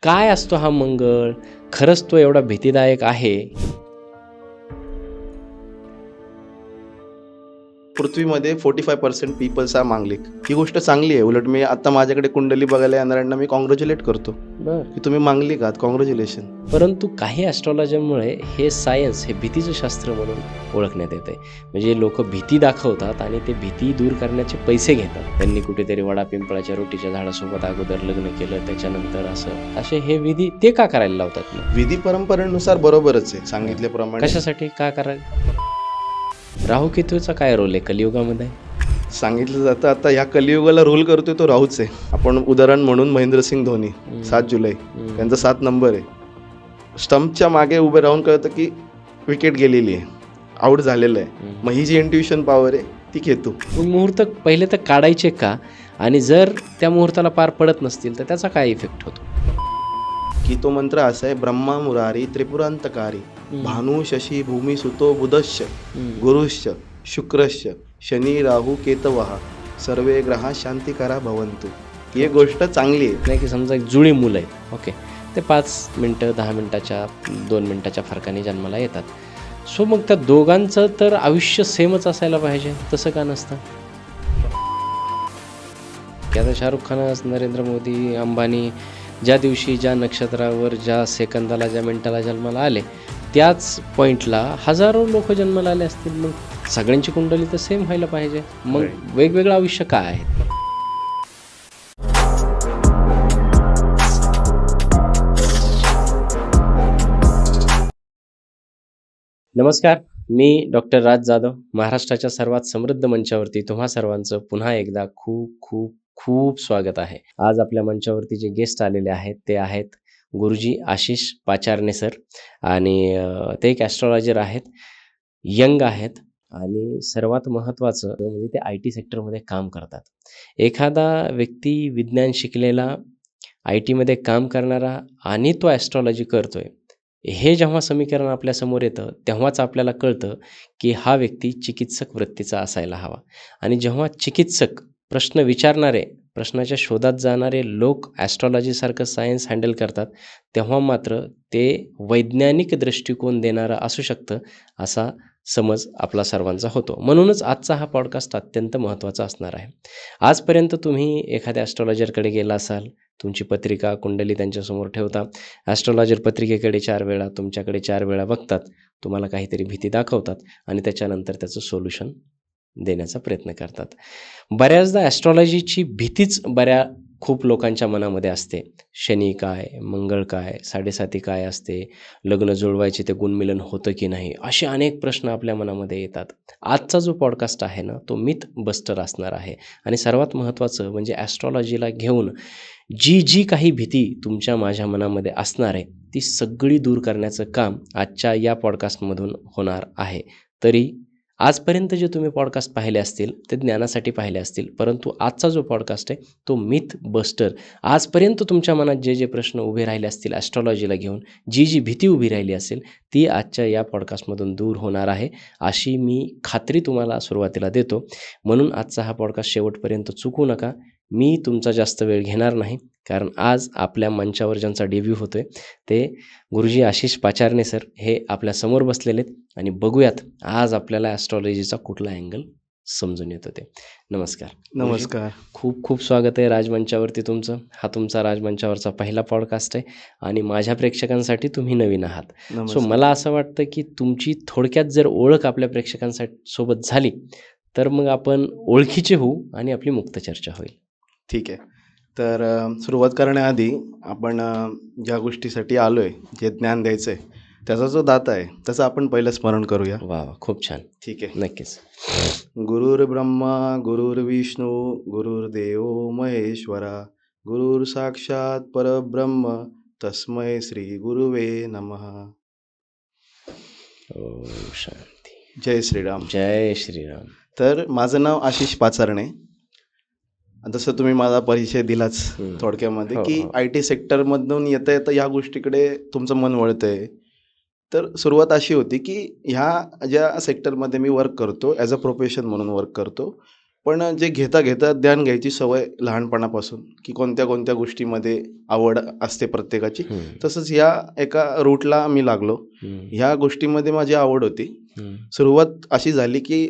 काय असतो हा मंगळ? खरंच तो एवढा भीतीदायक आहे? पृथ्वीमध्ये 45% पीपल्स आर मांगलिक. ही गोष्ट चांगली आहे. उलट मी आता माझ्याकडे कुंडली बघायला येणाऱ्यांना मी कॉंग्रॅच्युलेट करतो, बरं. की तुम्ही मांगलिक आहात. कॉंग्रॅच्युलेशन. परंतु काही ॲस्ट्रॉलॉजीमुळे हे सायन्स, हे भीतीचं शास्त्र म्हणून ओळखण्यात येतंय. म्हणजे लोकं भीती दाखवतात आणि ते भीती दूर करण्याचे पैसे घेतात. त्यांनी कुठेतरी वडा पिंपळाच्या रोटीच्या झाडासोबत अगोदर लग्न केलं, त्याच्यानंतर असे हे विधी ते का करायला लावतात मग? विधी परंपरेनुसार बरोबरच आहे सांगितल्याप्रमाणे. कशासाठी? का करायला? राहू केतूचा काय रोल आहे कलियुगामध्ये? सांगितलं जातं आता ह्या कलियुगाला रोल करतोय तो राहूच आहे. आपण उदाहरण म्हणून महेंद्रसिंग धोनी 7 जुलै त्यांचा 7 नंबर आहे. स्टंपच्या मागे उभे राहून कळतं की विकेट गेलेली आहे, आऊट झालेलं आहे. मग ही जी इंट्युशन पॉवर आहे ती केतू. मग मुहूर्त पहिले तर काढायचे का? आणि जर त्या मुहूर्ताला पार पडत नसतील तर त्याचा काय इफेक्ट होतो? की तो मंत्र असा आहे, ब्रह्मा मुरारी त्रिपुरांतकारी भानु शशी भूमी सुतो बुधश्च गुरुश्च शुक्रश्च शनी राहू केतवः सर्वे ग्रहा शांतिकरा भवंतु. ही एक गोष्ट चांगली आहे. नाही की समजा एक जुळी मुलं आहेत, ओके, ते 5 मिनटं 10 मिनटाच्या 2 मिनटाच्या फरकाने जन्माला येतात. सो मग त्या दोघांचं तर आयुष्य सेमच असायला पाहिजे, तसं का नसतं? की आता शाहरुख खान, नरेंद्र मोदी, अंबानी ज्या दिवशी ज्या नक्षत्रावर ज्या सेकंदाला ज्या मिनिटाला जन्माला आले त्याच पॉईंटला हजारो लोक जन्माला आले असतील. मग सगळ्यांची कुंडली तर सेम व्हायला पाहिजे. मग वेगवेगळं आयुष्य काय आहे? नमस्कार, मी डॉक्टर राज जाधव. महाराष्ट्राच्या सर्वात समृद्ध मंचावरती तुम्हा सर्वांचं पुन्हा एकदा खूप खूप खूप स्वागत आहे. आज आपल्या मंचावरती जे गेस्ट आलेले आहेत ते आहेत गुरुजी आशिष पाचारणे सर. आणि ते एक ॲस्ट्रॉलॉजर आहेत, यंग आहेत आणि सर्वात महत्त्वाचं म्हणजे ते IT सेक्टरमध्ये काम करतात. एखादा व्यक्ती विज्ञान शिकलेला, IT मध्ये काम करणारा आणि तो ॲस्ट्रॉलॉजी करतोय, हे जेव्हा समीकरण आपल्यासमोर येतं तेव्हाच आपल्याला कळतं की हा व्यक्ती चिकित्सक वृत्तीचा असायला हवा. आणि जेव्हा चिकित्सक, प्रश्न विचारणारे, प्रश्नाच्या शोधात जाणारे लोक ॲस्ट्रॉलॉजीसारखं सायन्स हँडल करतात, तेव्हा मात्र ते वैज्ञानिक दृष्टिकोन देणारं असू शकतं असा समज आपला सर्वांचा होतो. म्हणूनच आजचा हा पॉडकास्ट अत्यंत महत्त्वाचा असणार आहे. आजपर्यंत तुम्ही एखाद्या ॲस्ट्रॉलॉजरकडे गेला असाल, तुमची पत्रिका कुंडली त्यांच्यासमोर ठेवता, ॲस्ट्रॉलॉजर पत्रिकेकडे 4 वेळा, तुमच्याकडे 4 वेळा बघतात, तुम्हाला काहीतरी भीती दाखवतात आणि त्याच्यानंतर त्याचं सोल्युशन देण्याचा प्रयत्न करतात. बऱ्याचदा ॲस्ट्रॉलॉजीची भीतीच खूप लोकांच्या मनामध्ये असते. शनी काय, मंगळ काय, 7.5 काय असते, लग्न जुळवायचे ते गुणमिलन होतं की नाही, असे अनेक प्रश्न आपल्या मनामध्ये येतात. आजचा जो पॉडकास्ट आहे ना, तो मिथ बस्टर असणार आहे. आणि सर्वात महत्त्वाचं म्हणजे ॲस्ट्रॉलॉजीला घेऊन जी काही भीती तुमच्या माझ्या मनामध्ये असणार आहे ती सगळी दूर करण्याचं काम आजच्या या पॉडकास्टमधून होणार आहे. तरी आजपर्यंत जे तुम्ही पॉडकास्ट पाहिले असतील ते ज्ञानासाठी पाहिले असतील, परंतु आजचा जो पॉडकास्ट आहे तो मिथ बस्टर. आजपर्यंत तुमच्या मनात जे प्रश्न उभे राहिले असतील ॲस्ट्रॉलॉजीला घेऊन, जी भीती उभी राहिली असेल ती आजच्या या पॉडकास्टमधून दूर होणार आहे, अशी मी खात्री तुम्हाला सुरुवातीला देतो. म्हणून आजचा हा पॉडकास्ट शेवटपर्यंत चुकू नका. मी तुमचा जास्त वेळ घेणार नाही, कारण आज आपल्या मंचावर ज्यांचा डेब्यू होतोय ते गुरुजी आशिष पाचारणे सर हे आपल्या समोर बसलेले आहेत. आणि बघूयात आज आपल्याला ॲस्ट्रॉलॉजीचा कुठला अँगल समजून येतो ते. नमस्कार. नमस्कार. खूप खूप स्वागत आहे राजमंचावरती तुमचं. हा तुमचा राजमंचावरचा पहिला पॉडकास्ट आहे आणि माझ्या प्रेक्षकांसाठी तुम्ही नवीन आहात. सो नमस्कार. मला असं वाटतं की तुमची थोडक्यात जर ओळख आपल्या सोबत झाली तर मग आपण ओळखीचे होऊ आणि आपली मुक्त चर्चा होईल. ठीक आहे. तर सुरुवात करण्याआधी आपण ज्या गोष्टीसाठी आलोय, जे ज्ञान द्यायचं आहे, त्याचा जो दाता आहे त्याचं आपण पहिलं स्मरण करूया. वा वा, खूप छान. ठीक आहे. नक्कीच. गुरुर्ब्रह्मा गुरुर्विष्णू गुरुर्देव महेश्वरा गुरुर साक्षात परब्रह्म तस्मै श्री गुरुवे नमः. ओम शांती. जय श्रीराम. जय श्रीराम. तर माझं नाव आशिष पाचारणे. जसं तुम्ही मला परिचय दिलाच थोडक्यामध्ये, हो, की हो. IT सेक्टरमधून येता येता या गोष्टीकडे तुमचं मन वळतंय. तर सुरुवात अशी होती की ह्या ज्या सेक्टरमध्ये मी वर्क करतो, ॲज अ प्रोफेशन म्हणून वर्क करतो, पण जे घेता घेता ज्ञान घ्यायची सवय लहानपणापासून, की कोणत्या कोणत्या गोष्टीमध्ये आवड असते प्रत्येकाची, तसंच ह्या एका रूटला मी लागलो. ह्या गोष्टीमध्ये माझी आवड होती. सुरुवात अशी झाली की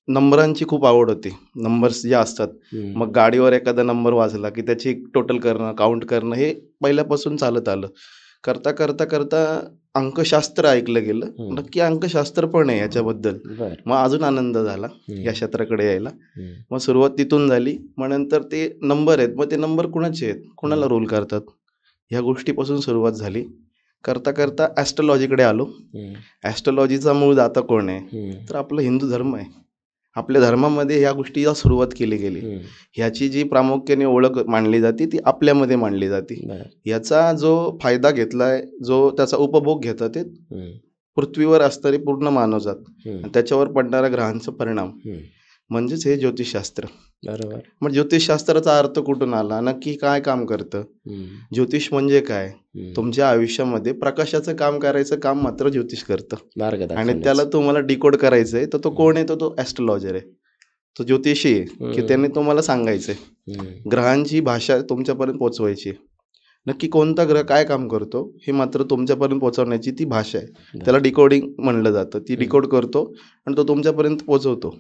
नंबरांची खूप आवड होती. नंबर्स जे असतात, मग गाडीवर एखादा नंबर वाजला की त्याची टोटल करणं, काउंट करणं हे पहिल्यापासून चालत आलं. करता करता करता अंकशास्त्र ऐकलं गेलं. नक्की अंकशास्त्र पण आहे याच्याबद्दल. बर. मग अजून आनंद झाला या क्षेत्राकडे यायला. मग सुरुवात तिथून झाली. मग नंतर ते नंबर आहेत, मग ते नंबर कुणाचे आहेत, कुणाला रोल करतात, ह्या गोष्टीपासून सुरुवात झाली. करता करता ॲस्ट्रॉलॉजीकडे आलो. ॲस्ट्रॉलॉजीचा मूळ दाता कोण आहे, तर आपला हिंदू धर्म आहे. आपल्या धर्मामध्ये ह्या गोष्टीला सुरुवात केली गेली. ह्याची जी प्रामुख्याने ओळख मानली जाते ती आपल्यामध्ये मानली जाते. याचा जो फायदा घेतलाय, जो त्याचा उपभोग घेतात ते पृथ्वीवर असणारे पूर्ण मानवजात आणि त्याच्यावर पडणाऱ्या ग्रहांचा परिणाम म्हणजेच हे ज्योतिषशास्त्र. बरोबर. मग ज्योतिषशास्त्राचा अर्थ कुठून आला, नक्की काय काम करतं, ज्योतिष म्हणजे काय, तुमच्या आयुष्यामध्ये प्रकाशाचं काम करायचं काम मात्र ज्योतिष करतं. आणि त्याला तुम्हाला डिकोड करायचं आहे, तर तो कोण आहे, तो ॲस्ट्रॉलॉजर आहे, तो ज्योतिषी आहे, की त्याने तुम्हाला सांगायचंय, ग्रहांची भाषा तुमच्यापर्यंत पोहोचवायची. नक्की कोणता ग्रह काय काम करतो हे मात्र तुमच्यापर्यंत पोहोचवण्याची ती भाषा आहे. त्याला डिकोडिंग म्हणलं जातं. ती डिकोड करतो आणि तो तुमच्यापर्यंत पोहोचवतो.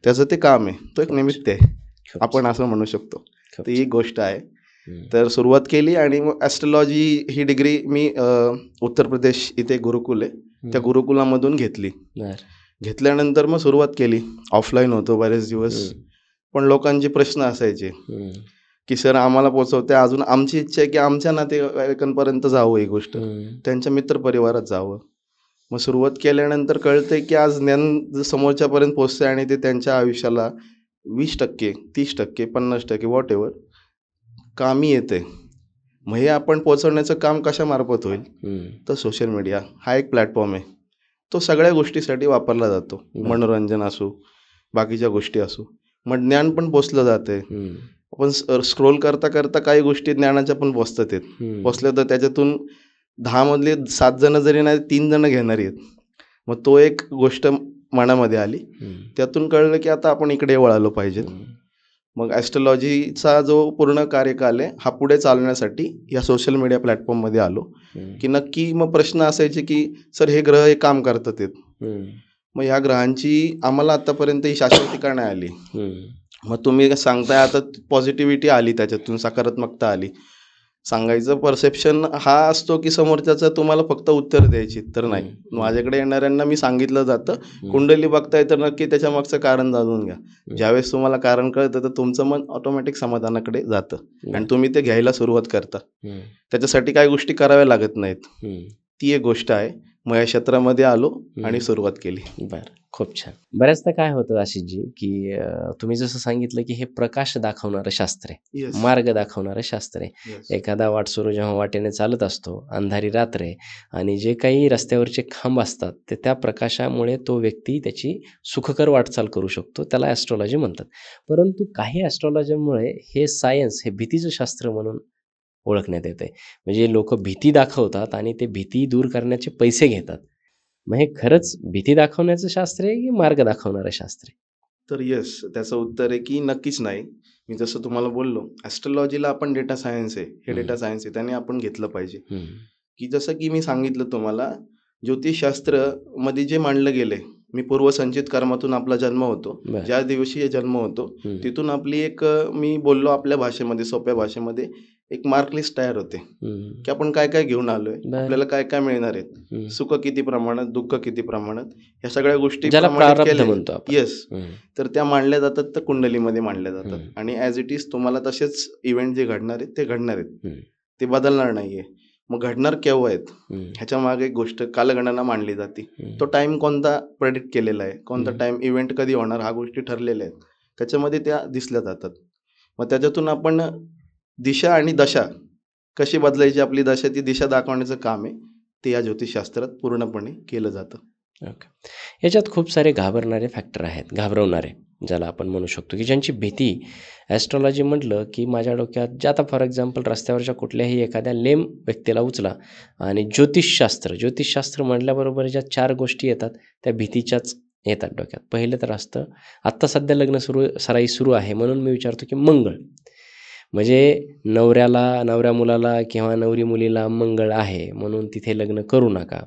त्याचं ते काम आहे. तो एक निमित्त आहे, आपण असं म्हणू शकतो. तर ही गोष्ट आहे. तर सुरुवात केली आणि मग ॲस्ट्रॉलॉजी ही डिग्री मी उत्तर प्रदेश इथे गुरुकुल आहे, त्या गुरुकुलामधून घेतली. घेतल्यानंतर मग सुरुवात केली. ऑफलाईन होतो बरेच दिवस, पण लोकांचे प्रश्न असायचे की सर आम्हाला पोचवते, अजून आमची इच्छा आहे की आमच्या नातेवाईकांपर्यंत जावं, ही गोष्ट त्यांच्या मित्रपरिवारात जावं. मग सुरुवात केल्यानंतर कळतंय की आज ज्ञान समोरच्यापर्यंत पोचते आणि ते त्यांच्या आयुष्याला 20%, 30%, 50% व्हॉट एव्हर कामी येते. मग हे आपण पोचवण्याचं काम कशामार्फत होईल, तर सोशल मीडिया हा एक प्लॅटफॉर्म आहे. तो सगळ्या गोष्टीसाठी वापरला जातो. मनोरंजन असो, बाकीच्या गोष्टी असो, मग ज्ञान पण पोचलं जाते. आपण स्क्रोल करता करता काही गोष्टी ज्ञानाच्या पण पोचतात आहेत. पोचल्या तर त्याच्यातून 10 मधले 7 जण जरी नाही 3 जण घेणारी आहेत. मग तो एक गोष्ट मनामध्ये आली. त्यातून कळलं की आता आपण इकडे वळालो पाहिजे. मग ॲस्ट्रॉलॉजीचा जो पूर्ण कार्यकाल आहे हा पुढे चालवण्यासाठी या सोशल मीडिया प्लॅटफॉर्ममध्ये आलो. की नक्की मग प्रश्न असायचे की सर हे ग्रह हे काम करतात आहेत, मग ह्या ग्रहांची आम्हाला आतापर्यंत ही शाश्वती का नाही आली. मग तुम्ही सांगताय आता पॉझिटिव्हिटी आली, त्याच्यातून सकारात्मकता आली. सांगायचं परसेप्शन हा असतो की समोरच्याचं तुम्हाला फक्त उत्तर द्यायची, तर नाही. माझ्याकडे येणाऱ्यांना मी सांगितलं जातं, कुंडली बघताय तर नक्की त्याच्या मागचं कारण जाणून घ्या. ज्यावेळेस तुम्हाला कारण कळतं तर तुमचं मन ऑटोमॅटिक समाधानाकडे जातं आणि तुम्ही ते घ्यायला सुरुवात करता. त्याच्यासाठी काही गोष्टी कराव्या लागत नाहीत. ती एक गोष्ट आहे. मग या क्षेत्रामध्ये आलो आणि सुरुवात केली. बरं, खूप छान. बऱ्याचदा काय होतं आशिषजी, की तुम्ही जसं सांगितलं की हे प्रकाश दाखवणारं शास्त्र आहे, मार्ग दाखवणारं शास्त्र आहे. एखादा वाटसरू जेव्हा वाटेने चालत असतो, अंधारी रात्र आहे आणि जे काही रस्त्यावरचे खांब असतात ते त्या प्रकाशामुळे तो व्यक्ती त्याची सुखकर वाटचाल करू शकतो. त्याला ॲस्ट्रॉलॉजी म्हणतात. परंतु काही ॲस्ट्रॉलॉजीमुळे हे सायन्स, हे भीतीचं शास्त्र म्हणून ओळखण्यात येते. म्हणजे लोक भीती दाखवतात आणि ते भीती दूर करण्याचे पैसे घेतात. मग हे खरंच भीती दाखवण्याचं शास्त्र आहे की मार्ग दाखवणारं शास्त्र आहे? तर येस, त्याचं उत्तर आहे की नक्कीच नाही. मी जसं तुम्हाला बोललो, ॲस्ट्रॉलॉजीला आपण डेटा सायन्स आहे, हे डेटा सायन्स आहे, त्याने आपण घेतलं पाहिजे. की जसं की मी सांगितलं तुम्हाला, ज्योतिषशास्त्र मध्ये जे मांडलं गेले, मी पूर्वसंचित कर्मातून आपला जन्म होतो, ज्या दिवशी जन्म होतो तिथून आपली एक, मी बोललो आपल्या भाषेमध्ये, सोप्या भाषेमध्ये, एक मार्क लिस्ट तयार होते की आपण काय काय घेऊन आलोय, आपल्याला काय काय मिळणार आहेत, सुख किती प्रमाणात, दुःख किती प्रमाणात, या सगळ्या गोष्टी येस, तर त्या मांडल्या जातात, तर कुंडलीमध्ये मांडल्या जातात. आणि ॲज इट इज तुम्हाला तसेच इव्हेंट जे घडणार आहेत ते घडणार आहेत, ते बदलणार नाहीये. मग घडणार केव्हा आहेत, ह्याच्या मागे एक गोष्ट कालगणना मांडली जाते. तो टाइम कोणता प्रेडिक्ट केलेला आहे, कोणता टाइम इव्हेंट कधी होणार, हा गोष्टी ठरलेल्या आहेत, त्याच्यामध्ये त्या दिसल्या जातात. मग त्याच्यातून आपण दिशा आणि दशा कशी बदलायची, आपली दशा ती दिशा दाखवण्याचं काम आहे, ते या ज्योतिषशास्त्रात पूर्णपणे केलं जातं. ओके. याच्यात खूप सारे घाबरणारे फॅक्टर आहेत, घाबरवणारे ज्याला आपण म्हणू शकतो, की ज्यांची भीती, ॲस्ट्रॉलॉजी म्हटलं की माझ्या डोक्यात जे, आता फॉर एक्झाम्पल रस्त्यावरच्या कुठल्याही एखाद्या लेम व्यक्तीला उचला आणि ज्योतिषशास्त्र म्हटल्याबरोबर ज्या 4 गोष्टी येतात त्या भीतीच्याच येतात डोक्यात. पहिलं तर असतं, आत्ता सध्या लग्न सराई सुरू आहे म्हणून मी विचारतो की मंगळ. म्हणजे नवऱ्या मुलाला किंवा नवरी मुलीला मंगळ आहे म्हणून तिथे लग्न करू नका.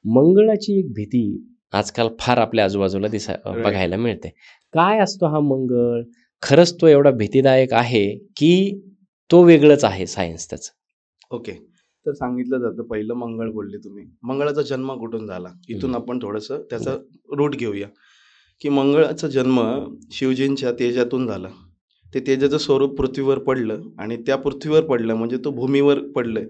मंगळाची एक भीती आजकाल फार आपल्या आजूबाजूला बघायला मिळते. काय असतो हा मंगळ? खरंच तो एवढा भीतीदायक आहे की तो वेगळंच आहे सायन्स त्याचं? ओके. तर सांगितलं जातं, पहिलं मंगळ बोलले तुम्ही. मंगळाचा जन्म कुठून झाला? इथून आपण थोडंसं त्याचा रूट घेऊया, की मंगळाचा जन्म शिवजींच्या तेजातून झाला. ते तेजाचं स्वरूप पृथ्वीवर पडलं आणि त्या पृथ्वीवर पडलं म्हणजे तो भूमीवर पडलंय.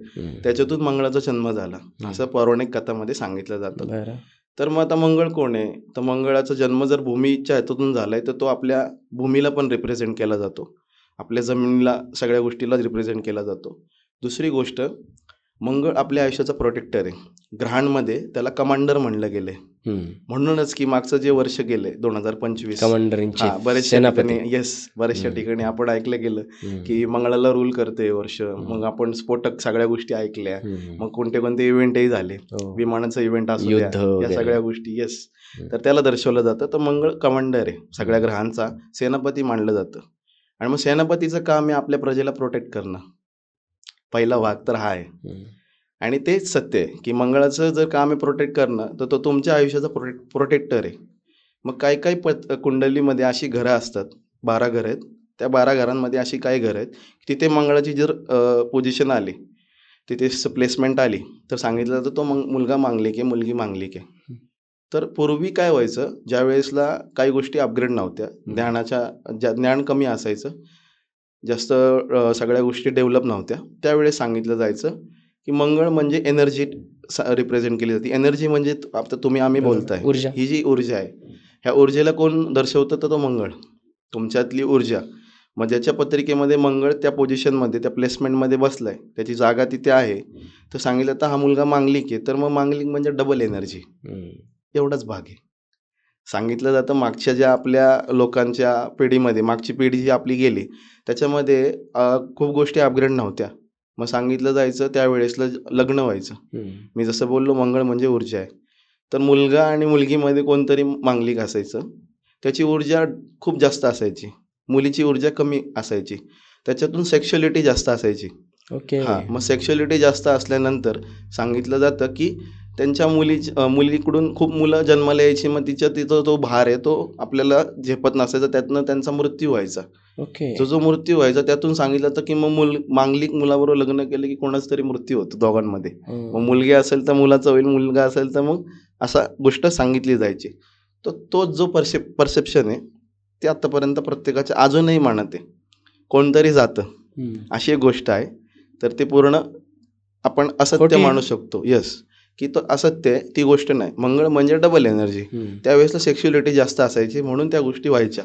त्याच्यातून मंगळाचा जन्म झाला, असं पौराणिक कथामध्ये सांगितलं जातं. बरं. तर मग आता मंगळ कोण आहे? तर मंगळाचा जन्म जर भूमीच्या ह्याच्यातून झालाय, तर तो आपल्या भूमीला पण रिप्रेझेंट केला जातो. आपल्या जमिनीला, सगळ्या गोष्टीला रिप्रेझेंट केला जातो. दुसरी गोष्ट, मंगळ आपल्या आयुष्याचा प्रोटेक्टर आहे. ग्रहांमध्ये त्याला कमांडर म्हणलं गेलंय. म्हणूनच की मागचं जे वर्ष गेले 2025, कमांडर इन चीफ, बऱ्याचशा सेनापती. ठिकाणी बऱ्याचशा ठिकाणी आपण ऐकलं गेलं की मंगळाला रूल करते वर्ष. मग आपण स्फोटक सगळ्या गोष्टी ऐकल्या. मग कोणते इव्हेंटही झाले, विमानाचं इव्हेंट असू द्या, युद्ध या वगैरे. सगळ्या गोष्टी. तर त्याला दर्शवलं जातं. तर मंगळ कमांडर आहे, सगळ्या ग्रहांचा सेनापती मानलं जातं. आणि मग सेनापतीचं काम आहे आपल्या प्रजेला प्रोटेक्ट करणं. पहिला भाग तर हा आहे. आणि तेच सत्य आहे की मंगळाचं जर काम आहे प्रोटेक्ट करणं, तर तो तुमच्या आयुष्याचा प्रोटेक्टर आहे. मग काही काही कुंडलीमध्ये अशी घरं असतात, 12 घरं आहेत. त्या 12 घरांमध्ये अशी काही घरं आहेत, तिथे मंगळाची जर पोझिशन आली, तिथे प्लेसमेंट आली, तर सांगितलं जातं तो मुलगा मांगलिक आहे, मुलगी मांगलिक आहे. तर पूर्वी काय व्हायचं, ज्या वेळेसला काही गोष्टी अपग्रेड नव्हत्या, ज्ञान कमी असायचं, जास्त सगळ्या गोष्टी डेव्हलप नव्हत्या, त्यावेळेस सांगितलं जायचं की मंगळ म्हणजे एनर्जी रिप्रेझेंट केली जाते. एनर्जी म्हणजे आता आम्ही बोलताय, ऊर्जा. ही जी ऊर्जा आहे, ह्या ऊर्जेला कोण दर्शवतं? तर तो मंगळ, तुमच्यातली ऊर्जा. मग ज्याच्या पत्रिकेमध्ये मंगळ त्या पोझिशनमध्ये, त्या प्लेसमेंटमध्ये बसलाय, त्याची जागा तिथे आहे, तर सांगितलं तर हा मुलगा मांगलिक आहे. तर मग मांगलिक म्हणजे डबल एनर्जी, एवढाच भाग आहे. सांगितलं जातं मागच्या ज्या आपल्या लोकांच्या पिढीमध्ये, मागची पिढी जी आपली गेली, त्याच्यामध्ये खूप गोष्टी अपग्रेड नव्हत्या. मग सांगितलं जायचं त्यावेळेसला लग्न व्हायचं. मी जसं बोललो मंगळ म्हणजे ऊर्जा आहे. तर मुलगा आणि मुलगीमध्ये कोणतरी मांगलिक असायचं, त्याची ऊर्जा खूप जास्त असायची, मुलीची ऊर्जा कमी असायची. त्याच्यातून सेक्शुअलिटी जास्त असायची. ओके. मग सेक्शुअलिटी जास्त असल्यानंतर सांगितलं जातं की त्यांच्या मुलीकडून खूप मुलं जन्माला यायची. मग तिचा तो भार आहे, तो आपल्याला झेपत नसायचा, त्यातनं त्यांचा मृत्यू व्हायचा. ओके. जो मृत्यू व्हायचा त्यातून सांगितलं जातं की मग मांगलिक मुलाबरोबर लग्न केलं की कोणाच तरी मृत्यू होतो दोघांमध्ये. मग मुलगी असेल तर मुलाचा होईल, मुलगा असेल तर मग असा गोष्ट सांगितली जायची. तर तो जो परसेप्शन आहे ते आतापर्यंत प्रत्येकाच्या अजूनही मानत आहे. कोणतरी जातं, अशी एक गोष्ट आहे. तर ते पूर्ण आपण असत्य मानू शकतो. की तो असत्य आहे, ती गोष्ट नाही. मंगळ म्हणजे डबल एनर्जी. त्यावेळेसला सेक्शुअलिटी जास्त असायची म्हणून त्या गोष्टी व्हायच्या.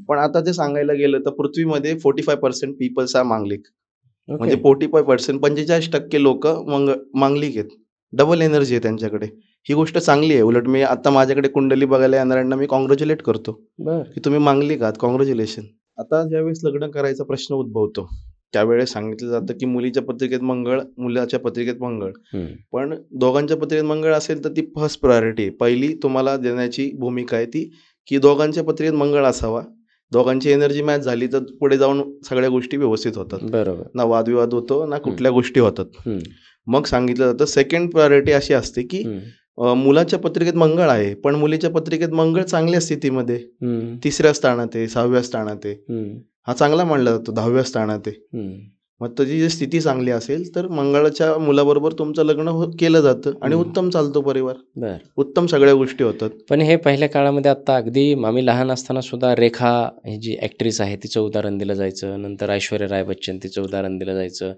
पण आता ते सांगायला गेलं तर पृथ्वीमध्ये 45% पीपल्स आर मांगलिक. म्हणजे 45% 45% लोक मांगलिक आहेत. डबल एनर्जी आहे त्यांच्याकडे. ही गोष्ट चांगली आहे. उलट मी आता माझ्याकडे कुंडली बघायला येणाऱ्यांना मी कॉंग्रॅच्युलेट करतो की तुम्ही मांगलिक आहात, कॉंग्रॅच्युलेशन. आता ज्यावेळेस लग्न करायचा प्रश्न उद्भवतो, त्यावेळेस सांगितलं जातं की मुलीच्या पत्रिकेत मंगळ, मुलाच्या पत्रिकेत मंगळ. पण दोघांच्या पत्रिकेत मंगळ असेल तर ती फर्स्ट प्रायोरिटी आहे. पहिली तुम्हाला देण्याची भूमिका आहे ती की दोघांच्या पत्रिकेत मंगळ असावा. दोघांची एनर्जी मॅच झाली तर पुढे जाऊन सगळ्या गोष्टी व्यवस्थित होतात. बरोबर. ना वादविवाद होतो, ना कुठल्या गोष्टी होतात. मग सांगितलं जातं सेकंड प्रायोरिटी अशी असते की मुलाच्या पत्रिकेत मंगळ आहे, पण मुलीच्या पत्रिकेत मंगळ चांगल्या स्थितीमध्ये 3ऱ्या स्थानात आहे, 6व्या स्थानात आहे. हा चांगला मानला जातो, 10व्या स्थानात आहे. मग त्याची जी स्थिती चांगली असेल तर मंगळाच्या मुलाबरोबर तुमचं लग्न केलं जातं आणि उत्तम चालतो परिवार, उत्तम सगळ्या गोष्टी होतात. पण हे पहिल्या काळामध्ये आता अगदी आम्ही लहान असताना सुद्धा रेखा ही जी ॲक्ट्रेस आहे तिचं उदाहरण दिलं जायचं. नंतर ऐश्वर्या राय बच्चन तिचं उदाहरण दिलं जायचं.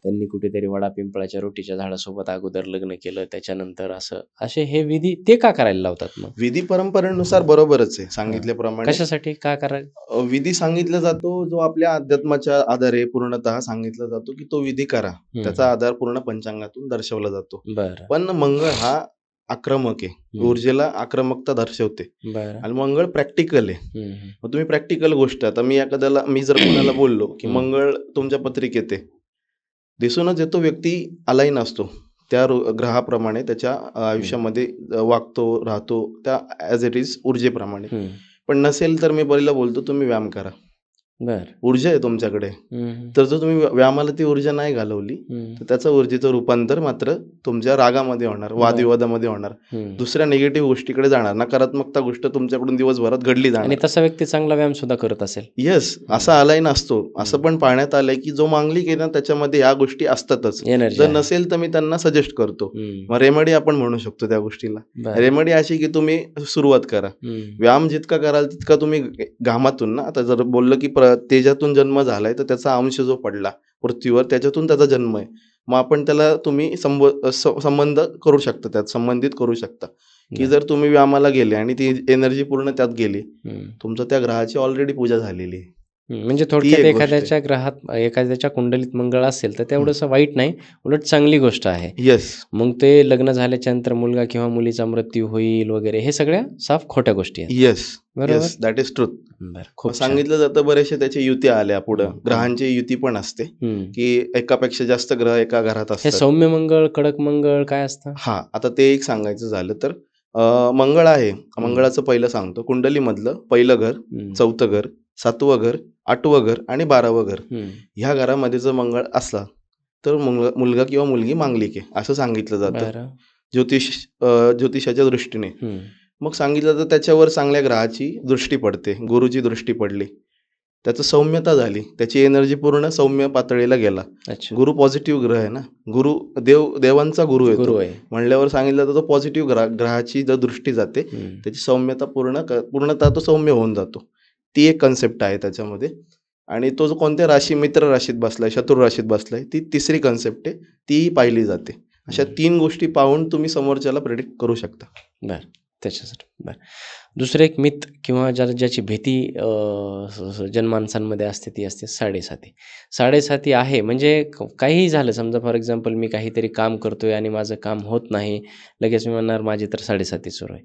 त्यांनी कुठेतरी वडा पिंपळाच्या रोटीच्या झाडासोबत अगोदर लग्न केलं, त्याच्यानंतर असे हे विधी ते का करायला लावतात? मग विधी परंपरेनुसार बरोबरच आहे सांगितल्याप्रमाणे. कशासाठी का करायला? विधी सांगितला जातो जो आपल्या अध्यात्माच्या आधारे पूर्णतः सांगितला जातो की तो विधी करा. त्याचा आधार पूर्ण पंचांगातून दर्शवला जातो. बरं. पण मंगळ हा आक्रमक आहे, ऊर्जेला आक्रमकता दर्शवते. आणि मंगळ प्रॅक्टिकल आहे. मग तुम्ही प्रॅक्टिकल गोष्ट, आता मी जर कोणाला बोललो की मंगळ तुमच्या पत्रिकेत आहे, दिसूनच येतो व्यक्ती अलाईन असतो, त्या ग्रहाप्रमाणे त्याच्या आयुष्यामध्ये वागतो राहतो, त्या ॲज इट इज ऊर्जेप्रमाणे. हम्म. पण नसेल तर मी पहिला बोलतो तुम्ही व्यायाम करा. बर. ऊर्जा आहे तुमच्याकडे, हम्म. तर जर तुम्ही व्यायामाला ती ऊर्जा नाही घालवली हम्म. तर त्याचं ऊर्जेचं रूपांतर मात्र तुमच्या रागामध्ये होणार, वादविवादामध्ये होणार, हम्म. दुसऱ्या निगेटिव्ह गोष्टीकडे जाणार, नकारात्मकता गोष्ट तुमच्याकडून दिवसभरात घडली आणि जाणार. तसा व्यक्ती चांगला व्यायाम सुद्धा करत असेल. येस, असा आलाय नसतो. असं पण पाहण्यात आलंय की जो मांगलिक आहे ना त्याच्यामध्ये या गोष्टी असतातच. एनर्जी जर नसेल तर मी त्यांना सजेस्ट करतो. मग रेमेडी आपण म्हणू शकतो त्या गोष्टीला. रेमेडी अशी की तुम्ही सुरुवात करा. व्यायाम जितका कराल तितका तुम्ही घामातून ना, आता जर बोललं की तेजातून जन्म झालाय तर त्याचा अंश जो पडला पृथ्वीवर त्याच्यातून त्याचा जन्म आहे. मग आपण त्याला तुम्ही संबंध करू शकता, त्यात संबंधित करू शकता की जर तुम्ही व्यायामाला गेले आणि ती एनर्जी पूर्ण त्यात गेली, तुमचं त्या ग्रहाची ऑलरेडी पूजा झालेली आहे. म्हणजे थोडक्यात एखाद्याच्या ग्रहात एखाद्याच्या कुंडलीत मंगळ असेल तर तेवढंसं वाईट नाही, उलट चांगली गोष्ट आहे. येस. मग ते लग्न झाल्याच्या नंतर मुलगा किंवा मुलीचा मृत्यू होईल वगैरे हे सगळ्या साफ खोट्या गोष्टी आहेत. येस, बरोबर, दॅट इज ट्रूथ. खूप सांगितलं जातं बरेचसे त्याच्या युती आल्या पुढं, ग्रहांची युती पण असते की एकापेक्षा जास्त ग्रह एका घरात हे असतात. सौम्य मंगळ, कडक मंगळ काय असतं? हा, आता ते एक सांगायचं झालं तर मंगळ आहे. मंगळाचं पहिलं सांगतो. कुंडलीमधलं पहिलं घर, चौथं घर, 7वं घर, 8वं घर आणि 12वं घर, ह्या घरामध्ये जर मंगळ असला तर मुलगा किंवा मुलगी मांगलिक आहे असं सांगितलं जातं ज्योतिषाच्या दृष्टीने. मग सांगितलं तर त्याच्यावर चांगल्या ग्रहाची दृष्टी पडते, गुरुची दृष्टी पडली, त्याचं सौम्यता झाली, त्याची एनर्जी पूर्ण सौम्य पातळीला गेला. गुरु पॉझिटिव्ह ग्रह आहे ना, गुरु देवांचा गुरु आहे म्हणल्यावर सांगितलं तर तो पॉझिटिव्ह ग्रहाची जर दृष्टी जाते त्याची सौम्यता पूर्णतः तो सौम्य होऊन जातो. ती एक कन्सेप्ट आहे त्याच्यामध्ये. आणि तो जो कोणत्या राशी, मित्र राशीत बसलाय, शत्रू राशीत बसलाय, ती तिसरी कन्सेप्ट आहे, ती पाहिली जाते. अशा 3 गोष्टी पाहून तुम्ही समोरच्याला प्रेडिक्ट करू शकता. बरं, त्याच्यासाठी बरं. दुसरं एक मिथ किंवा ज्याची भीती जनमानसांमध्ये असते ती असते साडेसाती. साडेसाती आहे म्हणजे काहीही झालं, समजा फॉर एक्झाम्पल मी काहीतरी काम करतोय आणि माझं काम होत नाही, लगेच मी म्हणणार माझी तर साडेसाती सुरू आहे.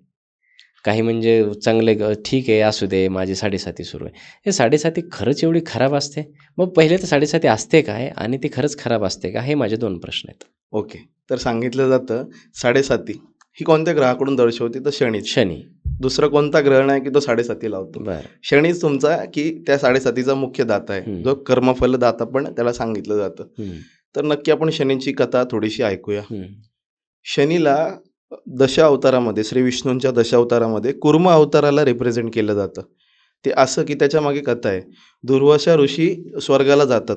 काही म्हणजे चांगले ठीक आहे असू दे, माझी साडेसाती सुरू आहे. हे साडेसाती खरंच एवढी खराब असते? मग पहिले तर साडेसाती असते काय आणि ती खरंच खराब असते का, हे माझे 2 प्रश्न आहेत. ओके, तर सांगितलं जातं साडेसाती ही कोणत्या ग्रहाकडून दर्शवते तर शनी. दुसरा कोणता ग्रह नाही की तो साडेसाती लावतो. शनीच तुमचा की त्या साडेसातीचा मुख्य दाता आहे, जो कर्मफल दाता पण त्याला सांगितलं जातं. तर नक्की आपण शनीची कथा थोडीशी ऐकूया. शनीला दशा अवतारामध्ये, श्री विष्णूंच्या दशा अवतारामध्ये कुर्म अवताराला रिप्रेझेंट केलं जातं. ते असं की त्याच्या मागे कथा आहे. दुर्वासा ऋषी स्वर्गाला जातात.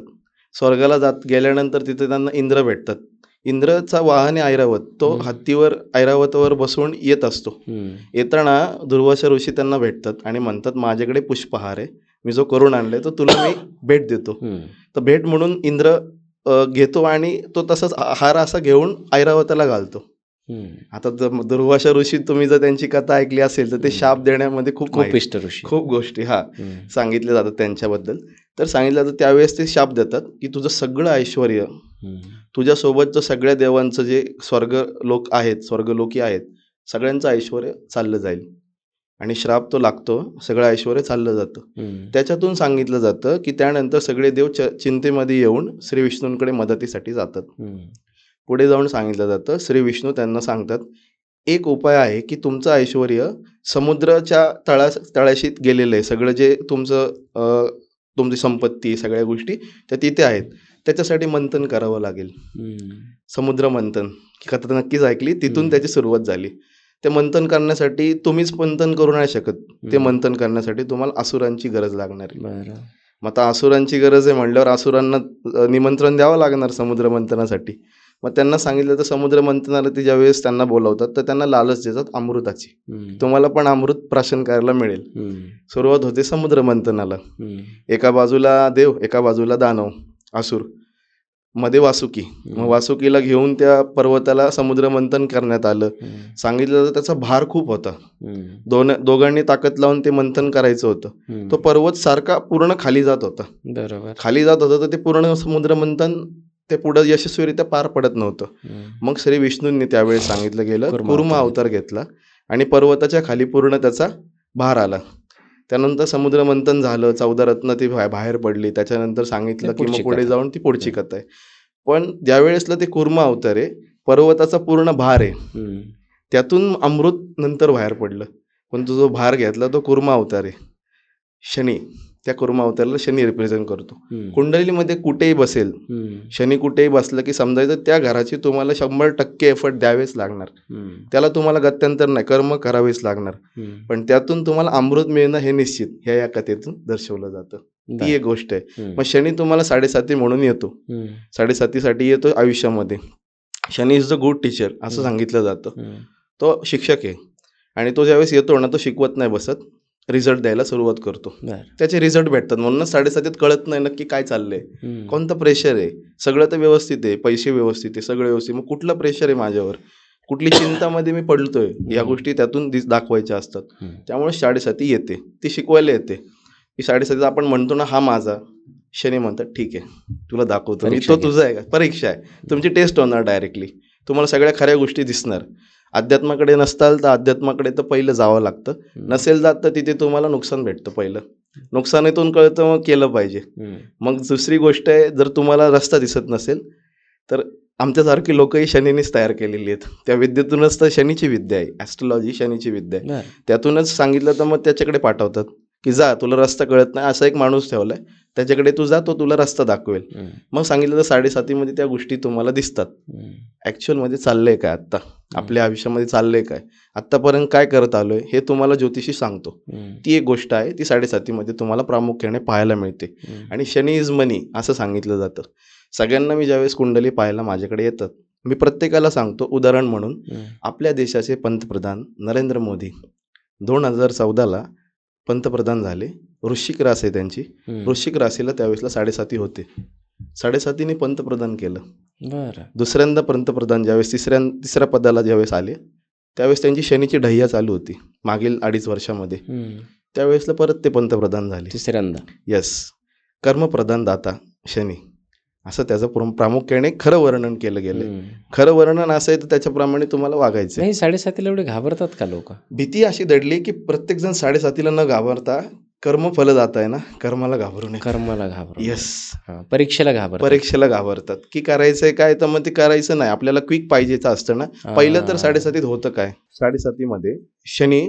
स्वर्गाला गेल्यानंतर तिथे त्यांना इंद्र भेटतात. इंद्रचा वाहन आहे ऐरावत. तो हत्तीवर ऐरावतावर बसून येत असतो. येताना दुर्वासा ऋषी त्यांना भेटतात आणि म्हणतात माझ्याकडे पुष्पहार आहे, मी जो करून आणलाय तो तुला मी भेट देतो. तर भेट म्हणून इंद्र घेतो आणि तो तसाच हार असा घेऊन ऐरावताला घालतो. आता दुर्वासा ऋषी तुम्ही जर त्यांची कथा ऐकली असेल तर ते शाप देण्यामध्ये खूप गोष्टी सांगितल्या जातात त्यांच्याबद्दल. तर सांगितलं जातं त्यावेळेस ते शाप देतात की तुझं सगळं ऐश्वर, तुझ्यासोबतचं सगळ्या देवांचं जे स्वर्गलोकी आहेत सगळ्यांचं ऐश्वर चाललं जाईल आणि श्राप तो लागतो, सगळं ऐश्वर चाललं जातं. त्याच्यातून सांगितलं जातं की त्यानंतर सगळे देव चिंतेमध्ये येऊन श्री विष्णूंकडे मदतीसाठी जातात. पुढे जाऊन सांगितलं जातं श्री विष्णू त्यांना सांगतात एक उपाय आहे की तुमचं ऐश्वर समुद्राच्या तळाशी गेलेलं आहे, सगळं जे तुमची संपत्ती सगळ्या गोष्टी त्या तिथे आहेत, त्याच्यासाठी मंथन करावं लागेल. समुद्र मंथन ही कथा नक्कीच ऐकली, तिथून त्याची सुरुवात झाली. ते मंथन करण्यासाठी तुम्हीच मंथन करू नाही शकत, ते मंथन करण्यासाठी तुम्हाला असुरांची गरज लागणार आहे. मग आता असुरांची गरज आहे म्हणल्यावर असुरांना निमंत्रण द्यावं लागणार समुद्र मंथनासाठी. मग त्यांना सांगितलं तर समुद्र मंथनाला ते ज्यावेळेस त्यांना बोलवतात तर त्यांना लालच देतात अमृताची, तुम्हाला पण अमृत प्राशन करायला मिळेल. सुरुवात होते समुद्र मंथनाला. एका बाजूला देव, एका बाजूला दानव असुर, मध्ये वासुकी. मग वासुकीला घेऊन त्या पर्वताला समुद्र मंथन करण्यात आलं. सांगितलं तर त्याचा भार खूप होता, दोघांनी ताकद लावून ते मंथन करायचं होतं. तो पर्वत सारखा पूर्ण खाली जात होता. खाली जात होता तर ते पूर्ण समुद्र मंथन ते पुढे यशस्वीरित्या पार पडत नव्हतं. मग श्री विष्णूंनी त्यावेळेस सांगितलं गेलं कुर्म अवतार घेतला आणि पर्वताच्या खाली पूर्ण त्याचा भार आला. त्यानंतर समुद्र मंथन झालं, 14 रत्न ती बाहेर पडली. त्याच्यानंतर सांगितलं की मग पुढे जाऊन ती पुढची कथा आहे. पण ज्यावेळेसला ते कुर्म अवतार आहे पर्वताचा पूर्ण भार आहे, हम्म. त्यातून अमृत नंतर बाहेर पडलं. पण तो जो भार घेतला तो कुर्मा अवतार आहे, शनी. त्या कुर्मा अवताराला शनी रिप्रेझेंट करतो. हम्म. कुंडलीमध्ये कुठेही बसेल, हम्म. शनी कुठेही बसलं की समजायचं त्या घराची तुम्हाला 100% एफर्ट द्यावेच लागणार. हम्म. त्याला तुम्हाला गत्यंतर नाही, कर्म करावेच लागणार. हम्म. पण त्यातून तुम्हाला अमृत मिळणं हे निश्चित ह्या या कथेतून दर्शवलं जातं. बर. ती एक गोष्ट आहे. हम्म. मग शनी तुम्हाला 7.5 म्हणून येतो, हम्म. 7.5साठी येतो आयुष्यामध्ये. Shani is the good teacher असं हम्म. सांगितलं जातं. हम्म. तो शिक्षक आहे आणि तो ज्यावेळेस येतो ना, तो शिकवत नाही बसत, रिझल्ट द्यायला सुरुवात करतो. बर. त्याचे रिझल्ट भेटतात. म्हणूनच 7.5 कळत नाही नक्की काय चाललंय, हम्म. कोणतं प्रेशर आहे. सगळं तर व्यवस्थित आहे, पैसे व्यवस्थित आहे, सगळं व्यवस्थित. मग कुठलं प्रेशर आहे माझ्यावर, कुठली चिंतामध्ये मी पडतोय, या गोष्टी त्यातून दाखवायच्या असतात. हम्म. त्यामुळे 7.5 येते, ती शिकवायला येते. की 7.5 आपण म्हणतो ना, हा माझा. शनी म्हणतात ठीक आहे, तुला दाखवतो मी, परीक्षा तो तुझा आहे का. परीक्षा आहे, तुमची टेस्ट होणार डायरेक्टली. तुम्हाला सगळ्या खऱ्या गोष्टी दिसणार. अध्यात्माकडे नसताल तर अध्यात्माकडे तर पहिलं जावं लागतं. हम्म. नसेल जात तर तिथे तुम्हाला नुकसान भेटतं. पहिलं नुकसानीतून कळतं, मग केलं पाहिजे. हम्म. मग दुसरी गोष्ट आहे, जर तुम्हाला रस्ता दिसत नसेल तर आमच्यासारखी लोकही शनीनेच तयार केलेली आहेत. त्या विद्येतूनच तर शनीची विद्या आहे, ॲस्ट्रोलॉजी शनीची विद्या आहे. बर. त्यातूनच सांगितलं तर मग त्याच्याकडे पाठवतात की जा, तुला रस्ता कळत नाही, असा एक माणूस ठेवलाय, त्याच्याकडे तू जा, तो तुला रस्ता दाखवेल. हम्म. मग सांगितलं तर 7.5 त्या गोष्टी तुम्हाला दिसतात. हम्म. ॲक्च्युअलमध्ये चाललंय काय आत्ता आपल्या आयुष्यामध्ये, चाललंय काय आत्तापर्यंत, काय करत आलोय हे तुम्हाला ज्योतिषी सांगतो. हम्म. ती एक गोष्ट आहे, ती 7.5 तुम्हाला प्रामुख्याने पाहायला मिळते. हम्म. आणि शनी इज मनी असं सांगितलं जातं. सगळ्यांना मी ज्यावेळेस कुंडली पाहायला माझ्याकडे येतात, मी प्रत्येकाला सांगतो उदाहरण म्हणून, हम्म. आपल्या देशाचे पंतप्रधान नरेंद्र मोदी 2014ला पंतप्रधान झाले. वृश्चिक रास आहे त्यांची. हम्म. वृश्चिक राशीला त्यावेळेसला 7.5 होते. 7.5 पंतप्रधान केलं. बर. दुसऱ्यांदा पंतप्रधान ज्यावेळेस तिसऱ्या पदाला ज्यावेळेस आले, त्यावेळेस त्यांची शनीची ढैया चालू होती मागील 2.5 वर्षामध्ये. हम्म. त्यावेळेसला परत ते पंतप्रधान झाले. तिसऱ्यांदा. यस, कर्मप्रधान दाता शनी असं त्याचं प्रामुख्याने खरं वर्णन केलं गेलं. हम्म. खरं वर्णन असं आहे तर त्याच्याप्रमाणे तुम्हाला वागायचं. नाही, 7.5 एवढे घाबरतात का लोक? भीती अशी दडली की प्रत्येकजण 7.5 न घाबरता कर्मफल जात आहे ना, कर्माला घाबरू नये. कर्माला घाबरतात. येस, परीक्षेला घाबरतात. परीक्षेला घाबरतात की करायचंय काय, तर मग ते करायचं नाही. आपल्याला क्विक पाहिजेचं असतं ना. पहिलं तर 7.5 होतं काय, 7.5 शनी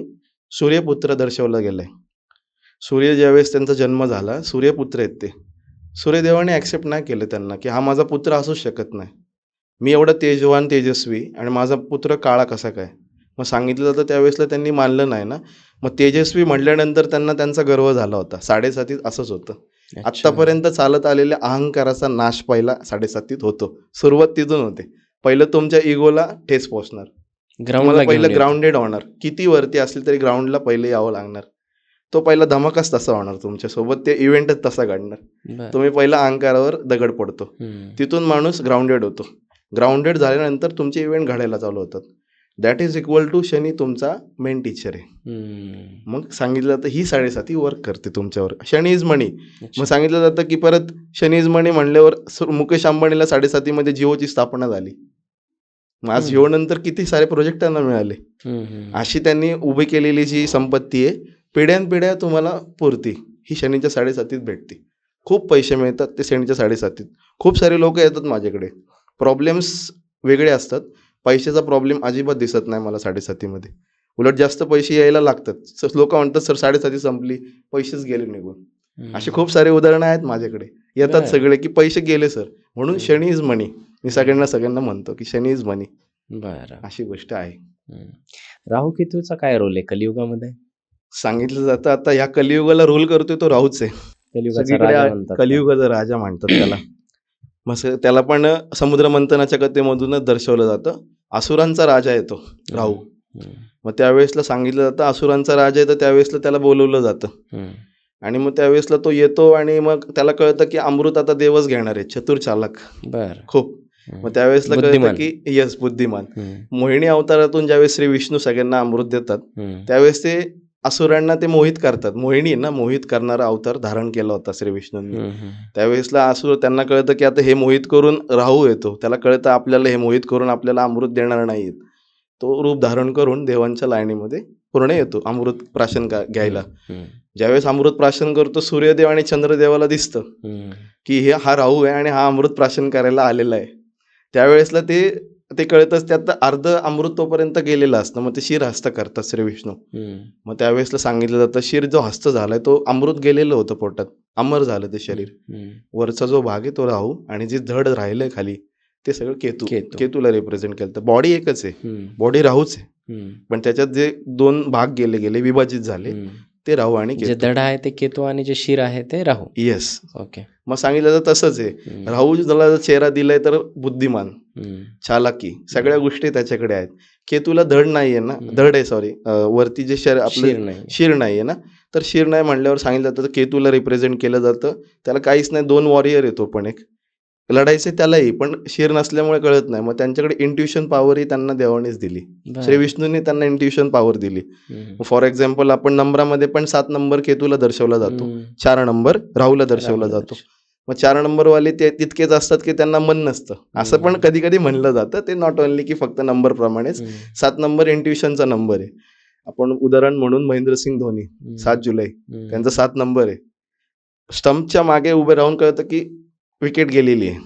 सूर्यपुत्र दर्शवला गेलाय. सूर्य ज्यावेळेस त्यांचा जन्म झाला, सूर्यपुत्र आहेत ते. सूर्यदेवाने ॲक्सेप्ट नाही केलं त्यांना की हा माझा पुत्र असूच शकत नाही. मी एवढा तेजवान तेजस्वी आणि माझा पुत्र काळा कसा काय. मग सांगितलं जातं त्यावेळेसला त्यांनी मानलं नाही ना. मग तेजस्वी म्हटल्यानंतर त्यांना त्यांचा गर्व झाला होता. 7.5 असंच होतं. अच्छा. आत्तापर्यंत चालत आलेल्या अहंकाराचा नाश पहिला 7.5 होतो. सुरुवात तिथून होते. पहिलं तुमच्या इगोला ठेस पोचणार, तुम्हाला पहिलं ग्राउंडेड होणार. किती वरती असले तरी ग्राउंडला पहिले यावं लागणार. तो पहिला धमाकाच तसा होणार तुमच्यासोबत, ते इव्हेंटच तसा घडणार. तुम्ही पहिला अहंकारावर दगड पडतो, तिथून माणूस ग्राउंडेड होतो. ग्राउंडेड झाल्यानंतर तुमचे इव्हेंट घडायला चालू होतात. That is equal to Shani तुमचा मेन टीचर आहे. मग सांगितलं जातं ही 7.5 वर्क करते तुमच्यावर. शनी इज मनी. मग सांगितलं जातं की परत शनी इज मनी म्हणल्यावर मुकेश अंबानीला 7.5 जिओची स्थापना झाली. मग आज जिओ नंतर किती सारे प्रोजेक्ट त्यांना मिळाले. अशी त्यांनी उभी केलेली जी संपत्ती आहे, पिढ्यानपिढ्या तुम्हाला पुरती, ही शनीच्या 7.5 भेटते. खूप पैसे मिळतात ते शनीच्या 7.5. खूप सारे लोक येतात माझ्याकडे, प्रॉब्लेम्स वेगळे असतात. पैशाचा प्रॉब्लेम अजिबात दिसत नाही मला 7.5. उलट जास्त पैसे यायला लागतात. लोक म्हणतात सर 7.5 संपली, पैसेच गेले निघून. असे खूप सारे उदाहरणं आहेत माझ्याकडे. येतात सगळे की पैसे गेले सर, म्हणून शनी इज मनी. मी सगळ्यांना म्हणतो की शनी इज मनी. बरं, अशी गोष्ट आहे. राहू केतूचा काय रोल आहे कलियुगामध्ये? सांगितलं जातं आता ह्या कलियुगाला रूल करतोय तो राहूच आहे. कलियुगाचा राजा म्हणतात त्याला. मग त्याला पण समुद्र मंथनाच्या कथेमधूनच दर्शवलं जातं. असुरांचा राजा आहे तो राहू. मग त्यावेळेसला सांगितलं जातं असुरांचा राजा आहे, तर त्यावेळेसला त्याला बोलवलं जातं. आणि मग त्यावेळेसला तो येतो आणि मग त्याला कळतं की अमृत आता देवच घेणार आहे. चतुर चालक खूप. मग त्यावेळेसला कळतं की यस, बुद्धिमान. मोहिनी अवतारातून ज्यावेळेस श्री विष्णू सगळ्यांना अमृत देतात, त्यावेळेस ते असुरांना ते मोहित करतात. मोहिनी ना, मोहित करणारा अवतार धारण केला होता श्री विष्णूंनी. त्यावेळेसला असुर त्यांना कळतं की आता हे मोहित करून राहू येतो. त्याला कळतं आपल्याला हे मोहित करून आपल्याला अमृत देणार नाहीत. तो रूप धारण करून देवांच्या लाईनीमध्ये पूर्ण येतो अमृत प्राशन घ्यायला. ज्यावेळेस अमृत प्राशन करतो, सूर्यदेव आणि चंद्रदेवाला दिसतं की हा राहू आहे आणि हा अमृत प्राशन करायला आलेला आहे. त्यावेळेसला ते ते कळतच त्यात अर्ध अमृत तोपर्यंत गेलेलं असतं, मग ते शिर हस्त करतात श्री विष्णू. मग त्यावेळेसला सांगितलं जातं शिर जो हस्त झालाय तो अमृत गेलेलं होतं पोटात, अमर झालं ते शरीर. वरचा जो भाग आहे तो राहू आणि जे धड राहिलंय खाली ते सगळं केतूला रिप्रेझेंट केलं. तर बॉडी एकच आहे, बॉडी राहूच आहे, पण त्याच्यात जे 2 भाग गेले विभाजित झाले ते राहू आणि जे धड आहे ते केतू आणि जे शिर आहे ते राहू. येस. ओके. मग सांगितलं तर तसंच आहे. राहू ज्याला चेहरा दिलाय तर बुद्धिमान, चालाकी, सगळ्या गोष्टी त्याच्याकडे आहेत. केतूला धड नाहीये ना, धड आहे सॉरी, वरती जे आपलं शिर नाहीये ना, तर शिर नाही म्हणल्यावर सांगितलं जातं केतूला रिप्रेझेंट केलं जातं. त्याला काहीच नाही, 2 वॉरियर येतो पण एक लढायचे त्यालाही, पण शिर नसल्यामुळे कळत नाही. मग त्यांच्याकडे इंट्युशन पॉवर ही त्यांना देवानेच दिली, श्री विष्णूने त्यांना इंट्युशन पॉवर दिली. फॉर एक्झाम्पल आपण नंबरामध्ये पण 7 नंबर केतूला दर्शवला जातो, 4 नंबर राहूला दर्शवला जातो. मग 4 नंबरवाले ते तितकेच असतात की त्यांना मन नसतं, असं पण कधी कधी म्हणलं जातं. ते नॉट ओनली की फक्त नंबर प्रमाणेच, 7 नंबर इंट्युशनचा नंबर आहे. आपण उदाहरण म्हणून महेंद्रसिंग धोनी 7 जुलै त्यांचा 7 नंबर आहे. स्टंपच्या मागे उभे राहून कळतं की विकेट गेलेली आहे,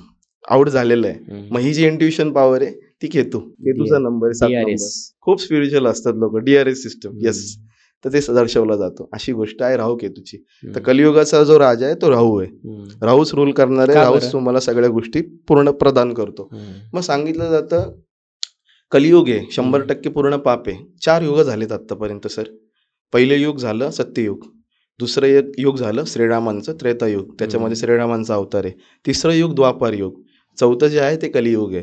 आउट झालेलं आहे. मग ही जी इंट्युशन पॉवर आहे ती केतूचा नंबर आहे, 7 नंबर. खूप स्पिरिच्युअल असतात लोक, DRS सिस्टम. येस. तर ते दर्शवलं जातो. अशी गोष्ट आहे राहू केतूची. तर कलियुगाचा जो राजा आहे तो राहू आहे. राहूच रूल करणार आहे, राहूच तुम्हाला सगळ्या गोष्टी पूर्ण प्रदान करतो. मग सांगितलं जातं कलियुग आहे 100% पूर्ण पाप आहे. 4 युग झालेत आतापर्यंत सर. पहिले युग झालं सत्ययुग, दुसरं एक युग झालं श्रीरामांचं त्रेतायुग, त्याच्यामध्ये श्रीरामांचा अवतार आहे. तिसरं युग द्वापार युग, चौथं जे आहे ते कलियुग आहे.